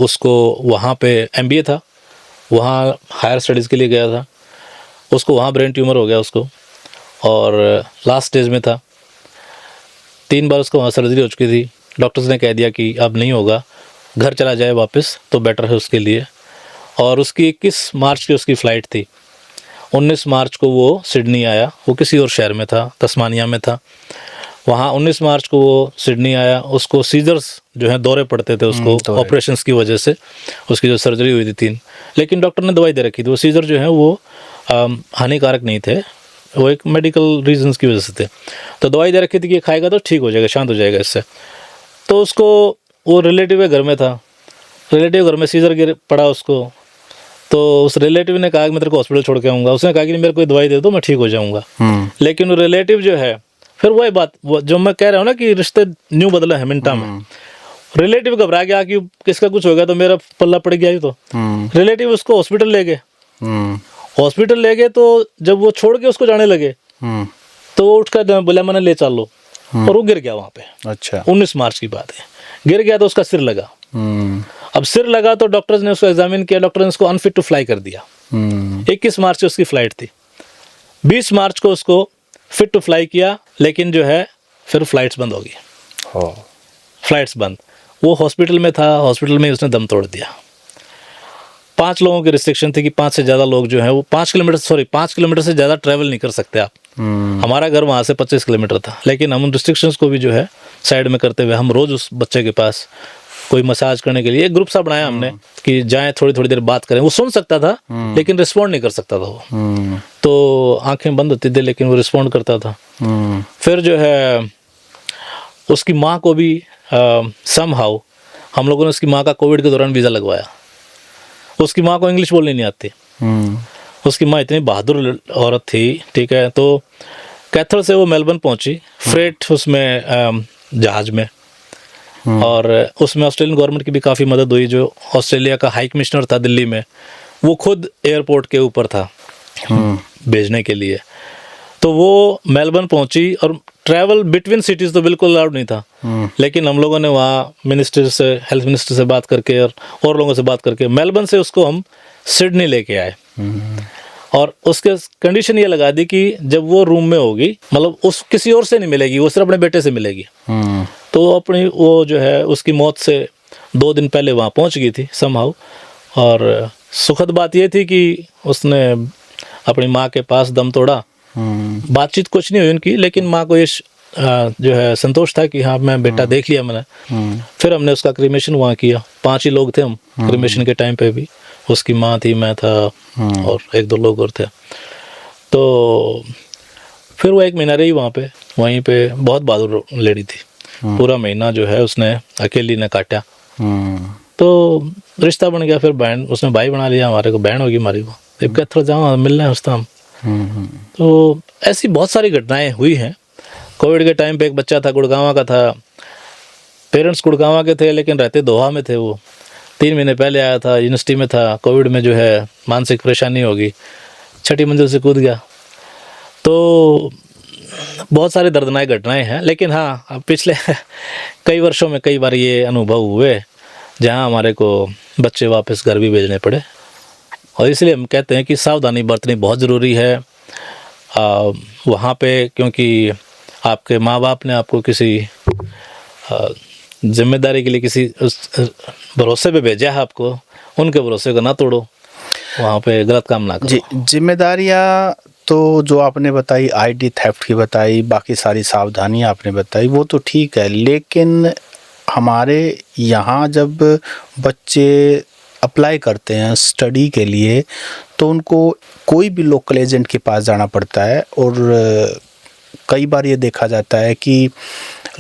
उसको वहाँ पे MBA था, वहाँ हायर स्टडीज़ के लिए गया था, उसको वहाँ ब्रेन ट्यूमर हो गया उसको, और लास्ट स्टेज में था। 3 बार उसको वहाँ सर्जरी हो चुकी थी। डॉक्टर्स ने कह दिया कि अब नहीं होगा, घर चला जाए वापस तो बेटर है उसके लिए। और उसकी 21 मार्च की उसकी फ़्लाइट थी, 19 मार्च को वो सिडनी आया। वो किसी और शहर में था, तस्मानिया में था। वहाँ 19 मार्च को वो सिडनी आया। उसको सीजर्स जो हैं दौरे पड़ते थे उसको ऑपरेशंस की वजह से, उसकी जो सर्जरी हुई थी 3, लेकिन डॉक्टर ने दवाई दे रखी थी। वो सीजर जो हैं वो हानिकारक नहीं थे, वो एक मेडिकल रीजंस की वजह से थे। तो दवाई दे रखी थी कि खाएगा तो ठीक हो जाएगा, शांत हो जाएगा इससे। तो उसको वो रिलेटिव के घर में था, रिलेटिव घर में सीजर गिर पड़ा उसको। तो उस रिलेटिव ने कहा कि मैं तेरे को हॉस्पिटल छोड़ के आऊँगा। उसने कहा कि मेरे को दवाई दे दो मैं ठीक हो जाऊँगा। लेकिन वो रिलेटिव जो है, फिर वही बात वो जो मैं कह रहा हूँ ना कि रिश्ते न्यू बदले हैं मिनटा में। रिलेटिव घबरा गया कि किसका कुछ हो गया तो मेरा पल्ला पड़ गया ही। तो रिलेटिव उसको हॉस्पिटल ले गए। हॉस्पिटल ले गए तो जब वो छोड़ के उसको जाने लगे तो वो उठकर बोला मैंने ले चल लो, और वो गिर गया वहाँ पे। अच्छा, 19 मार्च की बात है। गिर गया तो उसका सिर लगा। अब सिर लगा तो डॉक्टर्स ने उसको एग्जामिन किया, डॉक्टर ने उसको अनफिट टू फ्लाई कर दिया। 21 मार्च से उसकी फ्लाइट थी, 20 मार्च को उसको फिट टू फ्लाई किया, लेकिन जो है फिर फ्लाइट्स बंद हो गई। फ्लाइट्स बंद। वो हॉस्पिटल में था, हॉस्पिटल में उसने दम तोड़ दिया। 5 लोगों की रिस्ट्रिक्शन थी कि 5 से ज़्यादा लोग जो है वो 5 किलोमीटर से ज़्यादा ट्रैवल नहीं कर सकते आप। हमारा घर वहाँ से 25 किलोमीटर था, लेकिन हम उन रिस्ट्रिक्शंस को भी जो है साइड में करते हुए हम रोज़ उस बच्चे के पास कोई मसाज करने के लिए एक ग्रुप सा बनाया हमने कि जाएं, थोड़ी देर बात करें। वो सुन सकता था लेकिन रिस्पॉन्ड नहीं कर सकता था वो। तो आंखें बंद होती थी लेकिन वो रिस्पॉन्ड करता था। फिर जो है उसकी माँ को भी समहाउ हम लोगों ने उसकी माँ का कोविड के दौरान वीज़ा लगवाया। उसकी माँ को इंग्लिश बोलनी नहीं आती। उसकी माँ इतनी बहादुर औरत थी, ठीक है। तो कैथल से वो मेलबर्न पहुंची, फ्रेट उसमें जहाज में, और उसमें ऑस्ट्रेलियन गवर्नमेंट की भी काफ़ी मदद हुई। जो ऑस्ट्रेलिया का हाई कमिश्नर था दिल्ली में, वो खुद एयरपोर्ट के ऊपर था भेजने के लिए। तो वो मेलबर्न पहुंची, और ट्रैवल बिटवीन सिटीज़ तो बिल्कुल अलाउड नहीं था। लेकिन हम लोगों ने वहाँ मिनिस्टर से, हेल्थ मिनिस्टर से बात करके और लोगों से बात करके मेलबर्न से उसको हम सिडनी लेके आए। और उसके कंडीशन ये लगा दी कि जब वो रूम में होगी, मतलब उस किसी और से नहीं मिलेगी, वो सिर्फ अपने बेटे से मिलेगी। तो अपनी वो जो है उसकी मौत से 2 दिन पहले वहाँ पहुँच गई थी समहाउ। और सुखद बात ये थी कि उसने अपनी माँ के पास दम तोड़ा। बातचीत कुछ नहीं हुई उनकी, लेकिन माँ को ये जो है संतोष था कि हाँ मैं बेटा देख लिया मैंने। फिर हमने उसका क्रीमेशन वहाँ किया। 5 ही लोग थे हम क्रीमेशन के टाइम पे भी। उसकी माँ थी, मैं था, और 1-2 लोग और थे। तो फिर वो 1 महीना रही वहाँ पे। वहीं पे बहुत बहादुर लेडी थी। पूरा महीना जो है उसने अकेली ने काटा। तो रिश्ता बन गया। फिर बहन, उसने भाई बना लिया हमारे को, बहन होगी हमारी वो। जब कैथल जाओ मिलना है उसका हम। तो ऐसी बहुत सारी घटनाएं हुई हैं। कोविड के टाइम पे एक बच्चा था, गुड़गांव का था। पेरेंट्स गुड़गांव के थे लेकिन रहते दोहा में थे। वो 3 महीने पहले आया था, यूनिवर्सिटी में था। कोविड में जो है मानसिक परेशानी होगी, 6ठी मंजिल से कूद गया। तो बहुत सारी दर्दनाक घटनाएं हैं, लेकिन हाँ अब पिछले कई वर्षों में कई बार ये अनुभव हुए जहाँ हमारे को बच्चे वापस घर भी भेजने पड़े, और इसलिए हम कहते हैं कि सावधानी बरतनी बहुत ज़रूरी है वहाँ पे, क्योंकि आपके माँ बाप ने आपको किसी जिम्मेदारी के लिए किसी भरोसे पे भेजा है आपको, उनके भरोसे को ना तोड़ो, वहाँ पे गलत काम ना करो। जी, जिम्मेदारियाँ तो जो आपने बताई, आईडी थेफ्ट की बताई, बाकी सारी सावधानियाँ आपने बताई, वो तो ठीक है, लेकिन हमारे यहाँ जब बच्चे अप्लाई करते हैं स्टडी के लिए तो उनको कोई भी लोकल एजेंट के पास जाना पड़ता है, और कई बार ये देखा जाता है कि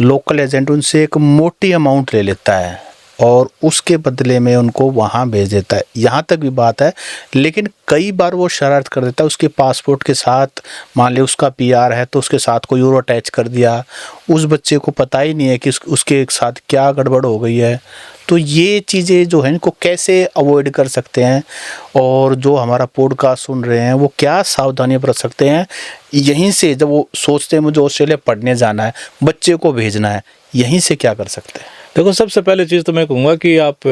लोकल एजेंट उनसे एक मोटी अमाउंट ले लेता है और उसके बदले में उनको वहाँ भेज देता है। यहाँ तक भी बात है, लेकिन कई बार वो शरारत कर देता है, उसके पासपोर्ट के साथ मान ले उसका पीआर है तो उसके साथ कोई और अटैच कर दिया, उस बच्चे को पता ही नहीं है कि उसके साथ क्या गड़बड़ हो गई है। तो ये चीज़ें जो हैं इनको कैसे अवॉइड कर सकते हैं, और जो हमारा पॉडकास्ट सुन रहे हैं वो क्या सावधानियाँ बरत सकते हैं यहीं से, जब वो सोचते हैं मुझे ऑस्ट्रेलिया पढ़ने जाना है, बच्चे को भेजना है, यहीं से क्या कर सकते हैं? देखो, सबसे पहले चीज़ तो मैं कहूँगा कि आप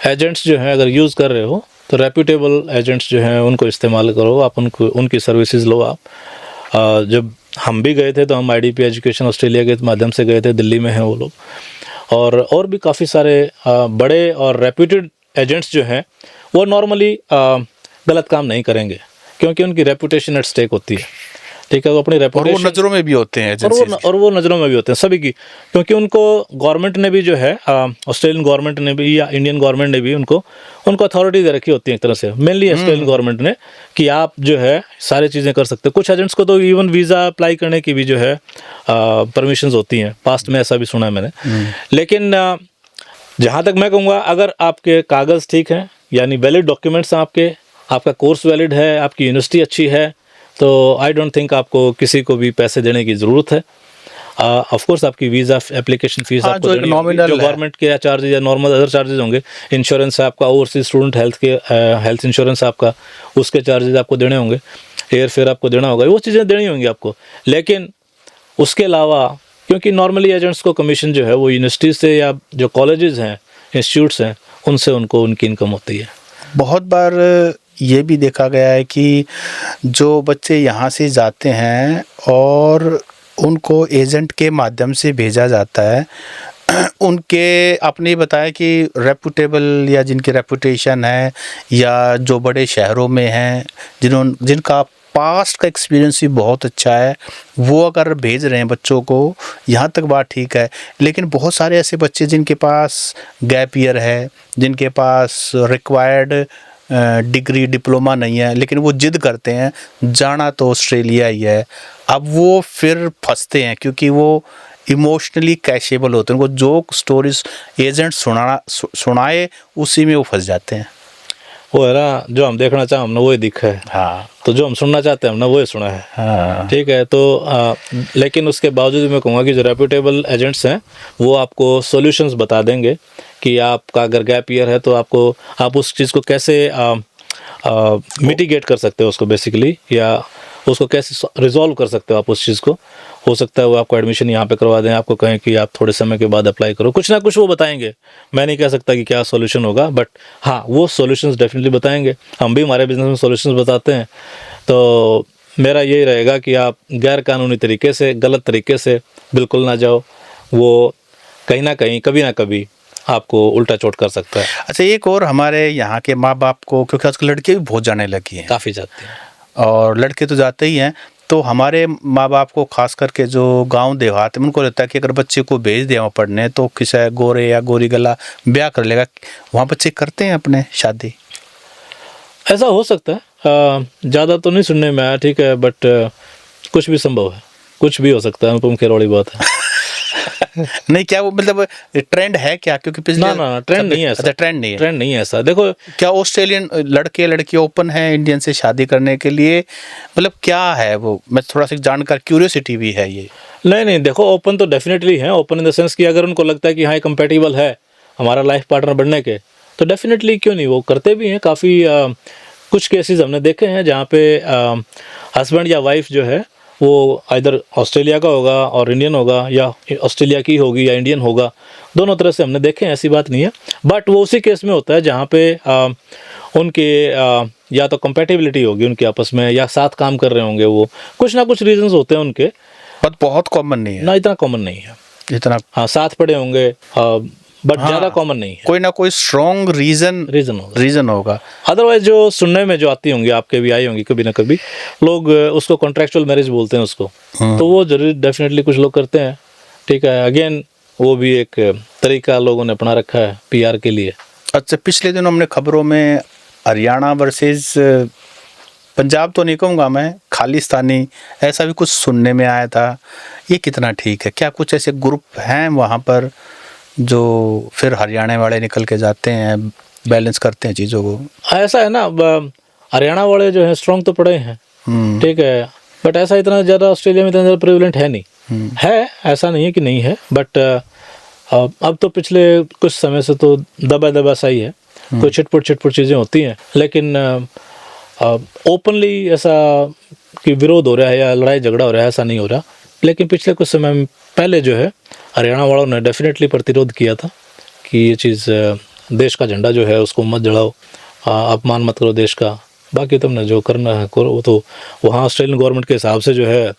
एजेंट्स जो हैं अगर यूज़ कर रहे हो तो रेप्यूटेबल एजेंट्स जो हैं उनको इस्तेमाल करो, आप उनकी सर्विसेज लो। आप जब हम भी गए थे तो हम IDP एजुकेशन ऑस्ट्रेलिया के माध्यम से गए थे, दिल्ली में हैं वो लोग, और भी काफ़ी सारे बड़े और रेप्यूटेड एजेंट्स जो हैं वो नॉर्मली गलत काम नहीं करेंगे, क्योंकि उनकी रेपुटेशन एट स्टेक होती है। ठीक है, वो अपनी रेपुटेशन, और वो नज़रों में भी होते हैं और वो नज़रों में भी होते हैं सभी की, क्योंकि उनको गवर्नमेंट ने भी जो है ऑस्ट्रेलियन गवर्नमेंट ने भी या इंडियन गवर्नमेंट ने भी उनको अथॉरिटी दे रखी होती है एक तरह से, मेनली ऑस्ट्रेलियन गवर्नमेंट ने, कि आप जो है सारी चीज़ें कर सकते हो। कुछ एजेंट्स को तो इवन वीज़ा अप्लाई करने की भी जो है परमिशंस होती हैं, पास्ट में ऐसा भी सुना है मैंने। लेकिन जहाँ तक मैं कहूँगा, अगर आपके कागज़ ठीक हैं, यानी वैलिड डॉक्यूमेंट्स हैं आपका कोर्स वैलिड है, आपकी यूनिवर्सिटी अच्छी है, तो आई डोंट थिंक आपको किसी को भी पैसे देने की ज़रूरत है। ऑफ कोर्स आपकी वीज़ा एप्लीकेशन फ़ीस आपको देनी होगी, जो गवर्नमेंट के चार्जेज या नॉर्मल अदर चार्जेज होंगे, इंश्योरेंस है आपका, ओवरसीज स्टूडेंट हेल्थ इंश्योरेंस आपका, उसके चार्जेज आपको देने होंगे, एयर फेयर आपको देना होगा, वो चीज़ें देनी होंगी आपको। लेकिन उसके अलावा, क्योंकि नॉर्मली एजेंट्स को कमीशन जो है वो यूनिवर्सिटी से या जो कॉलेजेस हैं, इंस्टीट्यूट्स हैं, उनसे उनकी इनकम होती है। बहुत बार ये भी देखा गया है कि जो बच्चे यहाँ से जाते हैं और उनको एजेंट के माध्यम से भेजा जाता है, उनके आपने बताया कि रेपुटेबल या जिनकी रेपुटेशन है या जो बड़े शहरों में हैं, जिनका पास्ट का एक्सपीरियंस भी बहुत अच्छा है, वो अगर भेज रहे हैं बच्चों को, यहाँ तक बात ठीक है। लेकिन बहुत सारे ऐसे बच्चे जिनके पास गैप ईयर है, जिनके पास रिक्वायर्ड डिग्री डिप्लोमा नहीं है, लेकिन वो जिद करते हैं जाना तो ऑस्ट्रेलिया ही है, अब वो फिर फंसते हैं क्योंकि वो इमोशनली कैशेबल होते हैं। उनको जो स्टोरीज एजेंट सुनाए उसी में वो फंस जाते हैं। वो है ना, जो हम देखना चाहें हमने वही दिखा है। हाँ, तो जो हम सुनना चाहते हैं हमने वही सुना है। हाँ, ठीक है, तो लेकिन उसके बावजूद मैं कहूँगा कि जो रेप्यूटेबल एजेंट्स हैं वो आपको सॉल्यूशंस बता देंगे कि आपका अगर गैप ईयर है तो आप उस चीज़ को कैसे मिटिगेट कर सकते हो उसको बेसिकली, या उसको कैसे रिजॉल्व कर सकते हो आप उस चीज़ को। हो सकता है वो आपको एडमिशन यहाँ पे करवा दें, आपको कहें कि आप थोड़े समय के बाद अप्लाई करो, कुछ ना कुछ वो बताएंगे। मैं नहीं कह सकता कि क्या सॉल्यूशन होगा, बट हाँ वो सॉल्यूशंस डेफिनेटली बताएंगे। हम भी हमारे बिजनेस में सॉल्यूशंस बताते हैं। तो मेरा यही रहेगा कि आप गैर कानूनी तरीके से, गलत तरीके से बिल्कुल ना जाओ, वो कहीं ना कहीं कभी ना कभी आपको उल्टा चोट कर सकता है। अच्छा, एक और हमारे यहाँ के माँ बाप को, क्योंकि आजकल लड़के भी बहुत जाने लगी हैं, काफ़ी जाते हैं, और लड़के तो जाते ही हैं, तो हमारे माँ बाप को खास करके जो गांव देहात में उनको लगता है कि अगर बच्चे को भेज दिया वहाँ पढ़ने तो किसी गोरे या गोरी गला ब्याह कर लेगा। वहाँ बच्चे करते हैं अपने शादी? ऐसा हो सकता है, ज़्यादा तो नहीं सुनने में आया, ठीक है, बट कुछ भी संभव है, कुछ भी हो सकता है। अनुपम खेर वाली बात है। नहीं, क्या वो मतलब ट्रेंड है क्या? क्योंकि पिछले ना ट्रेंड नहीं है ऐसा। अच्छा, ट्रेंड नहीं है, ट्रेंड नहीं है ऐसा। देखो, क्या ऑस्ट्रेलियन लड़के लड़की ओपन है इंडियन से शादी करने के लिए? मतलब क्या है वो, मैं थोड़ा सा जानकर क्यूरियोसिटी भी है ये। नहीं, देखो, ओपन तो डेफिनेटली है। ओपन इन द सेंस कि अगर उनको लगता है कि हाँ कंपेटेबल है हमारा लाइफ पार्टनर बनने के, तो डेफिनेटली क्यों नहीं, वो करते भी हैं। काफ़ी कुछ केसेस हमने देखे हैं जहाँ पे हस्बैंड या वाइफ जो है वो इधर ऑस्ट्रेलिया का होगा और इंडियन होगा, या ऑस्ट्रेलिया की होगी या इंडियन होगा, दोनों तरह से हमने देखे हैं, ऐसी बात नहीं है। बट वो उसी केस में होता है जहाँ पे उनके या तो कंपेटिबिलिटी होगी उनके आपस में, या साथ काम कर रहे होंगे, वो कुछ ना कुछ रीजंस होते हैं उनके, पर बहुत कॉमन नहीं है ना इतना कॉमन नहीं है। इतना। हाँ, साथ पड़े होंगे बट ज़्यादा कॉमन नहीं है। कोई ना कोई स्ट्रॉन्ग रीज़न होगा। रीजन होगा। अदरवाइज जो सुनने में जो आती होंगी, आपके भी आई होंगी कभी ना कभी, लोग उसको कॉन्ट्रेक्चुअल मैरिज बोलते हैं उसको, तो वो जरूर डेफिनेटली कुछ लोग करते हैं। ठीक है, अगेन वो भी एक तरीका लोगों ने अपना रखा है पीआर के लिए। अच्छा, पिछले दिनों हमने खबरों में हरियाणा वर्सेस पंजाब तो नहीं कहूँगा मैं, खालिस्तानी, ऐसा भी कुछ सुनने में आया था। ये कितना ठीक है? क्या कुछ ऐसे ग्रुप हैं वहाँ पर जो फिर हरियाणा वाले निकल के जाते हैं, बैलेंस करते हैं चीज़ों को? ऐसा है ना, हरियाणा वाले जो है स्ट्रॉन्ग तो पड़े हैं, ठीक है, बट ऐसा इतना ज़्यादा ऑस्ट्रेलिया में इतना ज़्यादा प्रेवलेंट है नहीं। है, ऐसा नहीं है कि नहीं है, बट अब तो पिछले कुछ समय से तो दबा सा ही है, कोई छिटपुट चीज़ें होती हैं, लेकिन ओपनली ऐसा कि विरोध हो रहा है या लड़ाई झगड़ा हो रहा है, ऐसा नहीं हो रहा। लेकिन पिछले कुछ समय पहले जो है हरियाणा वालों ने डेफिनेटली प्रतिरोध किया था कि ये चीज़, देश का झंडा जो है उसको मत जलाओ, अपमान मत करो देश का, बाकी तुमने जो करना है करो। वो तो वहाँ ऑस्ट्रेलियन गवर्नमेंट के हिसाब से जो है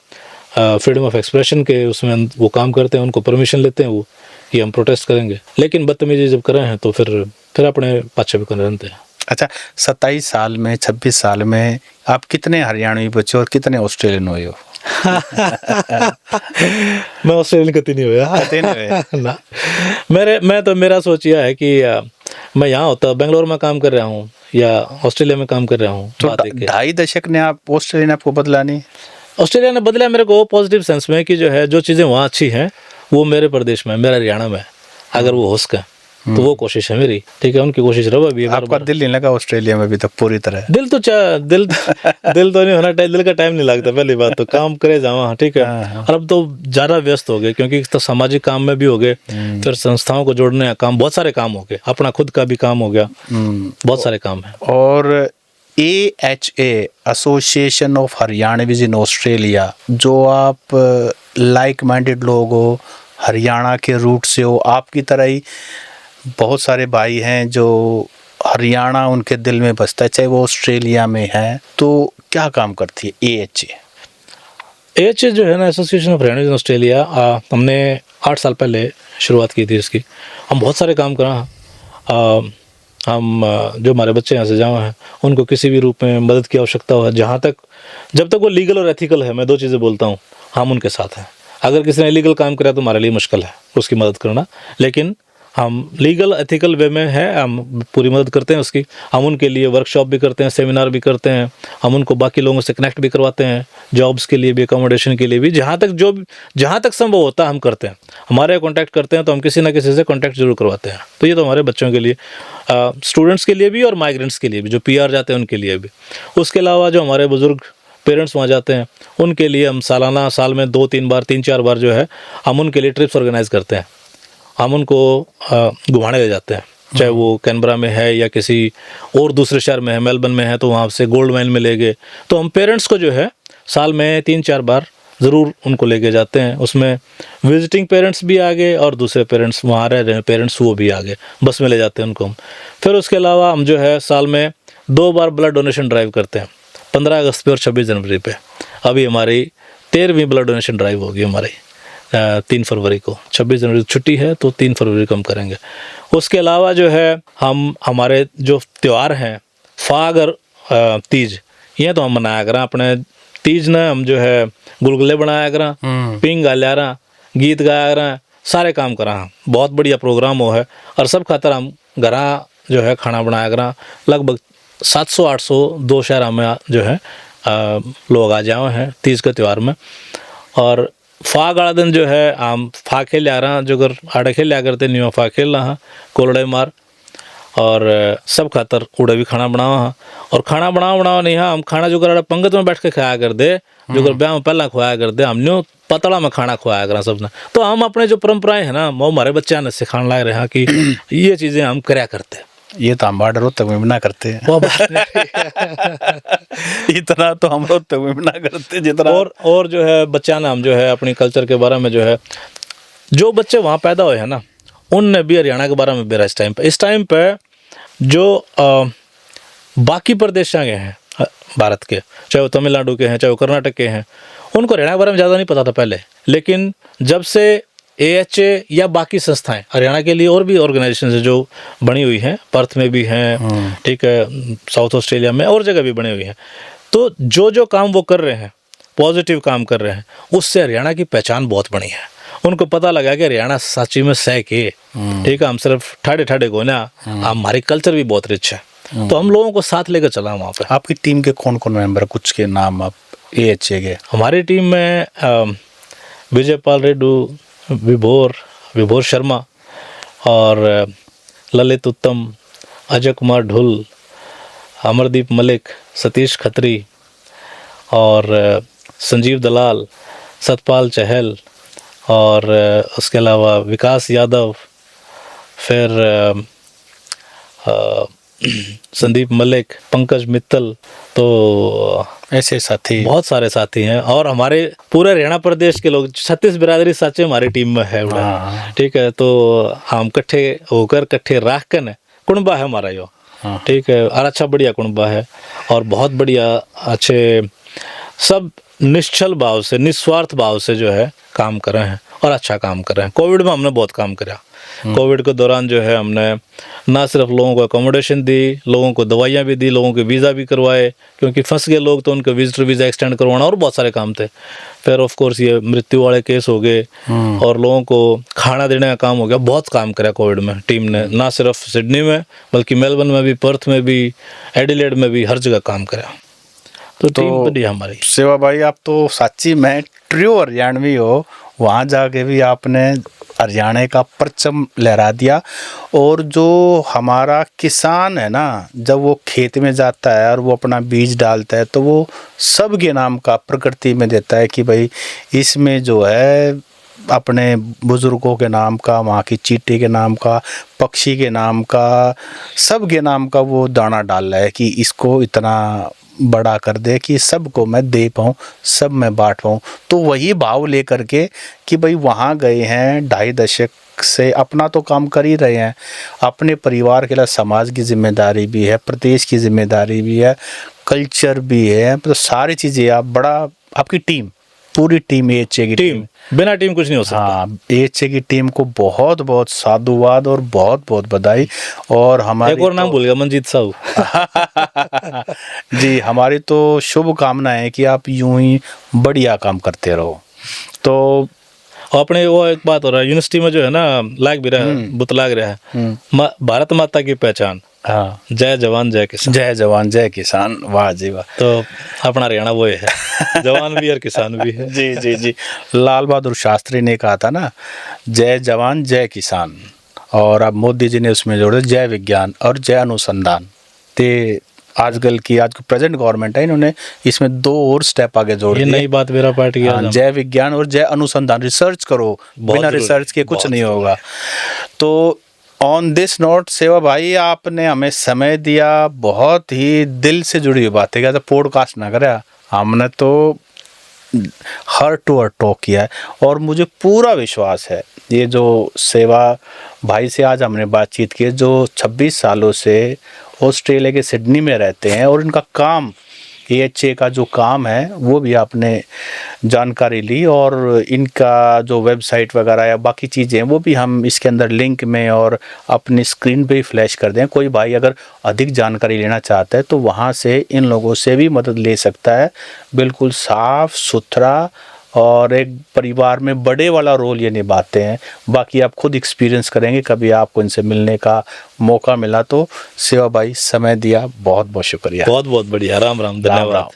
फ्रीडम ऑफ एक्सप्रेशन के उसमें वो काम करते हैं, उनको परमिशन लेते हैं वो कि हम प्रोटेस्ट करेंगे, लेकिन बदतमीजी जब कर रहे हैं तो फिर अपने पाछे भी कर रहते हैं। अच्छा, 27 साल में, 26 साल में आप कितने हरियाणवी बचे और कितने ऑस्ट्रेलियन हुए हो? मैं ऑस्ट्रेलियन कभी नहीं हुआ ना। मेरा सोच यह है कि मैं यहाँ होता, बेंगलोर में काम कर रहा हूँ या ऑस्ट्रेलिया में काम कर रहा हूँ, तो 2.5 दशक ने आप ऑस्ट्रेलिया ने आपको बदला नहीं? ऑस्ट्रेलिया ने बदला मेरे को पॉजिटिव सेंस में कि जो है जो चीज़ें वहाँ अच्छी हैं वो मेरे प्रदेश में, मेरा हरियाणा में अगर वो हो सके तो वो कोशिश है मेरी। ठीक है, उनकी कोशिश रहा भी। आपका दिल नहीं लगा ऑस्ट्रेलिया में अभी तक पूरी तरह? दिल तो नहीं होना, दिल का टाइम नहीं लगता, पहली बात तो काम करे जावा। ठीक है, और अब तो ज़्यादा व्यस्त हो गए क्योंकि तो सामाजिक काम में भी हो गए, फिर संस्थाओं को जोड़ने का काम, बहुत सारे काम हो गए, अपना खुद का भी काम हो गया, बहुत सारे काम है। और AHA association of Haryanvis in Australia, जो आप लाइक माइंडेड लोग हो, हरियाणा के रूट से हो, आपकी तरह ही बहुत सारे भाई हैं जो हरियाणा उनके दिल में बसता है, चाहे वो ऑस्ट्रेलिया में है, तो क्या काम करती है AHA? AHA जो है ना, association of Haryana in Australia, हमने 8 साल पहले शुरुआत की थी इसकी। हम बहुत सारे काम करा, हम जो हमारे बच्चे यहाँ से जावा हैं उनको किसी भी रूप में मदद की आवश्यकता हो, जब तक वो लीगल और एथिकल है, मैं 2 चीज़ें बोलता हूँ, हम उनके साथ हैं। अगर किसी ने इलीगल काम करा तो हमारे लिए मुश्किल है उसकी मदद करना, लेकिन हम लीगल एथिकल वे में है, हम पूरी मदद करते हैं उसकी। हम उनके लिए वर्कशॉप भी करते हैं, सेमिनार भी करते हैं, हम उनको बाकी लोगों से कनेक्ट भी करवाते हैं, जॉब्स के लिए भी, अकोमोडेशन के लिए भी, जहाँ तक संभव होता है हम करते हैं। हमारे कॉन्टैक्ट करते हैं तो हम किसी ना किसी से कॉन्टैक्ट जरूर करवाते हैं। तो ये तो हमारे बच्चों के लिए, स्टूडेंट्स के लिए भी और माइग्रेंट्स के लिए भी, जो PR जाते हैं उनके लिए भी। उसके अलावा जो हमारे बुजुर्ग पेरेंट्स वहाँ जाते हैं उनके लिए हम साल में 2-3 बार, 3-4 बार जो है हम उनके लिए ट्रिप्स ऑर्गेनाइज करते हैं। हम उनको घुमाने ले जाते हैं, चाहे वो कैनबरा में है या किसी और दूसरे शहर में है, मेलबर्न में है तो वहाँ से गोल्ड माइन में ले गए। तो हम पेरेंट्स को जो है साल में 3-4 बार ज़रूर उनको लेके जाते हैं। उसमें विजिटिंग पेरेंट्स भी आ गए और दूसरे पेरेंट्स, वहाँ रह रहे हैं पेरेंट्स, वो भी आ गए, बस में ले जाते हैं उनको हम। फिर उसके अलावा हम जो है साल में 2 बार ब्लड डोनेशन ड्राइव करते हैं, 15 अगस्त पे और 26 जनवरी पे। अभी हमारी 13वीं ब्लड डोनेशन ड्राइव होगी हमारी 3 फरवरी को। 26 जनवरी छुट्टी है तो 3 फरवरी को हम करेंगे। उसके अलावा जो है हम हमारे जो त्यौहार हैं, फाग और तीज, ये तो हम मनाया करें। अपने तीज ने हम जो है गुलगुले बनाया करें, पिंग गालिया रहा, गीत गाया करें, सारे काम करा। बहुत बढ़िया प्रोग्राम हो है और सब खातर हम घरा जो है खाना बनाया करें। लगभग 700-800 2 शहर में जो है लोग आ जाए हैं तीज के त्यौहार में। और फाग वाला दिन जो है हम फा खेल आ रहा, जो अगर आड़े खेल लिया करते नहीं, फा खेल रहा, कोलड़े मार, और सब खातर उड़े भी खाना बनावा। और खाना बनावा नहीं है, हम खाना जो कर पंगत में बैठ के खाया कर दे, जो कर ब्याह में पहला खुआया कर दे, हमने पतला में खाना खुआया करा सबने। तो हम अपने जो परंपराएं हैं ना, वो हमारे बच्चे ने सिखाने लग रहे हैं कि ये चीज़ें हम कराया करते हैं। ये तो हम बॉर्डर रोहतक में भी ना करते हैं। वो बात नहीं। इतना तो हम रोहतक में भी ना करते जितना। और जो है बच्चा नाम जो है अपनी कल्चर के बारे में जो है, जो बच्चे वहाँ पैदा हुए हैं ना, उनने भी हरियाणा के बारे में बेरा इस टाइम पे जो बाकी प्रदेश आ गए हैं भारत के, चाहे वो तमिलनाडु के हैं, चाहे वो कर्नाटक के हैं, उनको हरियाणा के बारे में ज़्यादा नहीं पता था पहले। लेकिन जब से AHA या बाकी संस्थाएं हरियाणा के लिए और भी ऑर्गेनाइजेशन है जो बनी हुई हैं, पर्थ में भी हैं, ठीक है, साउथ ऑस्ट्रेलिया में और जगह भी बनी हुई हैं, तो जो जो काम वो कर रहे हैं, पॉजिटिव काम कर रहे हैं, उससे हरियाणा की पहचान बहुत बनी है। उनको पता लगा कि हरियाणा सच्ची में सह के, ठीक है, हम सिर्फ ठाडे ठाडे को ना, हमारी कल्चर भी बहुत रिच है। तो हम लोगों को साथ लेकर चला वहाँ पे। आपकी टीम के कौन कौन मेंबर, कुछ के नाम आप AHA के? हमारी टीम में विजयपाल रेड्डू, विभोर शर्मा और ललित उत्तम, अजय कुमार ढुल, अमरदीप मलिक, सतीश खत्री और संजीव दलाल, सतपाल चहल और उसके अलावा विकास यादव, फिर संदीप मलिक, पंकज मित्तल, तो ऐसे साथी बहुत सारे साथी हैं। और हमारे पूरे हरियाणा प्रदेश के लोग, 36 बिरादरी सच्चे हमारी टीम में है, ठीक है। तो हम इकट्ठे होकर इकट्ठे राख कर न कुणबा है हमारा यो, ठीक है, और अच्छा बढ़िया कुणबा है और बहुत बढ़िया अच्छे सब निश्चल भाव से, निस्वार्थ भाव से जो है काम कर रहे हैं और अच्छा काम कर रहे हैं। कोविड में हमने बहुत काम करा। कोविड के दौरान जो है हमने ना सिर्फ लोगों को अकोमोडेशन दी, लोगों को दवाइयाँ भी दी, लोगों के वीज़ा भी करवाए, क्योंकि फंस गए लोग तो उनके विजिटर वीज़ा एक्सटेंड करवाना और बहुत सारे काम थे। फिर ऑफ कोर्स ये मृत्यु वाले केस हो गए और लोगों को खाना देने का काम हो गया। बहुत काम करा कोविड में टीम ने, ना सिर्फ सिडनी में बल्कि मेलबर्न में भी, पर्थ में भी, एडिलेड में भी, हर जगह काम करा। तो टीम बढ़िया हमारी। सेवा भाई, आप तो सच्ची में ट्रू हरियाणवी हो। वहाँ जाके भी आपने हरियाणा का परचम लहरा दिया। और जो हमारा किसान है ना, जब वो खेत में जाता है और वो अपना बीज डालता है तो वो सबके नाम का प्रकृति में देता है कि भाई इसमें जो है अपने बुजुर्गों के नाम का, वहाँ की चींटी के नाम का, पक्षी के नाम का, सबके नाम का वो दाना डाल रहा है कि इसको इतना बड़ा कर दे कि सबको मैं दे पाऊँ, सब मैं बांट पाऊँ। तो वही भाव लेकर के कि भाई वहाँ गए हैं, 2.5 दशक से अपना तो काम कर ही रहे हैं, अपने परिवार के लिए समाज की जिम्मेदारी भी है, प्रदेश की जिम्मेदारी भी है, कल्चर भी है, तो सारी चीज़ें आप बड़ा, आपकी टीम, पूरी टीम AHA की टीम, बिना टीम कुछ नहीं हो सकता। हाँ, AHA की टीम को बहुत बहुत साधुवाद और बहुत बहुत बधाई। और हमारी एक और नाम भूल गया, मनजीत साहू। जी, हमारी तो शुभकामनाएं है कि आप यूं ही बढ़िया काम करते रहो। तो अपने वो एक बात हो रहा है यूनिवर्सिटी में जो है ना, लाग भी रहा है, बुत लाग रहा है, भारत माता की पहचान, हाँ, जय जवान जय किसान। जय जवान जय किसान, वाह जी वाह। तो अपना हरियाणा वो है, जवान भी और किसान भी है। जी जी जी, लाल बहादुर शास्त्री ने कहा था ना, जय जवान जय किसान, और अब मोदी जी ने उसमें जोड़े जय विज्ञान और जय अनुसंधान। ते आजकल की, आज की प्रेजेंट गवर्नमेंट है, इन्होंने इसमें 2 और स्टेप आगे जोड़ दिए। ये नई बात मेरा पार्टी की, जय विज्ञान और जय अनुसंधान। रिसर्च करो, बिना रिसर्च के कुछ नहीं होगा। तो ऑन दिस नोट सेवा भाई, आपने हमें समय दिया, बहुत ही दिल से जुड़ी हुई बातें, क्या तो पॉडकास्ट ना करा, हमने तो हार्ट टू हार्ट टॉक किया है। और मुझे पूरा विश्वास है, ये जो सेवा भाई से आज हमने बातचीत की, जो 26 सालों से ऑस्ट्रेलिया के सिडनी में रहते हैं और इनका काम, AHA का जो काम है वो भी आपने जानकारी ली, और इनका जो वेबसाइट वगैरह या बाकी चीज़ें हैं वो भी हम इसके अंदर लिंक में और अपनी स्क्रीन पे ही फ्लैश कर दें। कोई भाई अगर अधिक जानकारी लेना चाहता है तो वहाँ से इन लोगों से भी मदद ले सकता है। बिल्कुल साफ सुथरा और एक परिवार में बड़े वाला रोल ये निभाते हैं। बाकी आप खुद एक्सपीरियंस करेंगे, कभी आपको इनसे मिलने का मौका मिला तो। सेवा भाई, समय दिया, बहुत बहुत शुक्रिया। बहुत बहुत बढ़िया, राम राम, धन्यवाद। राम।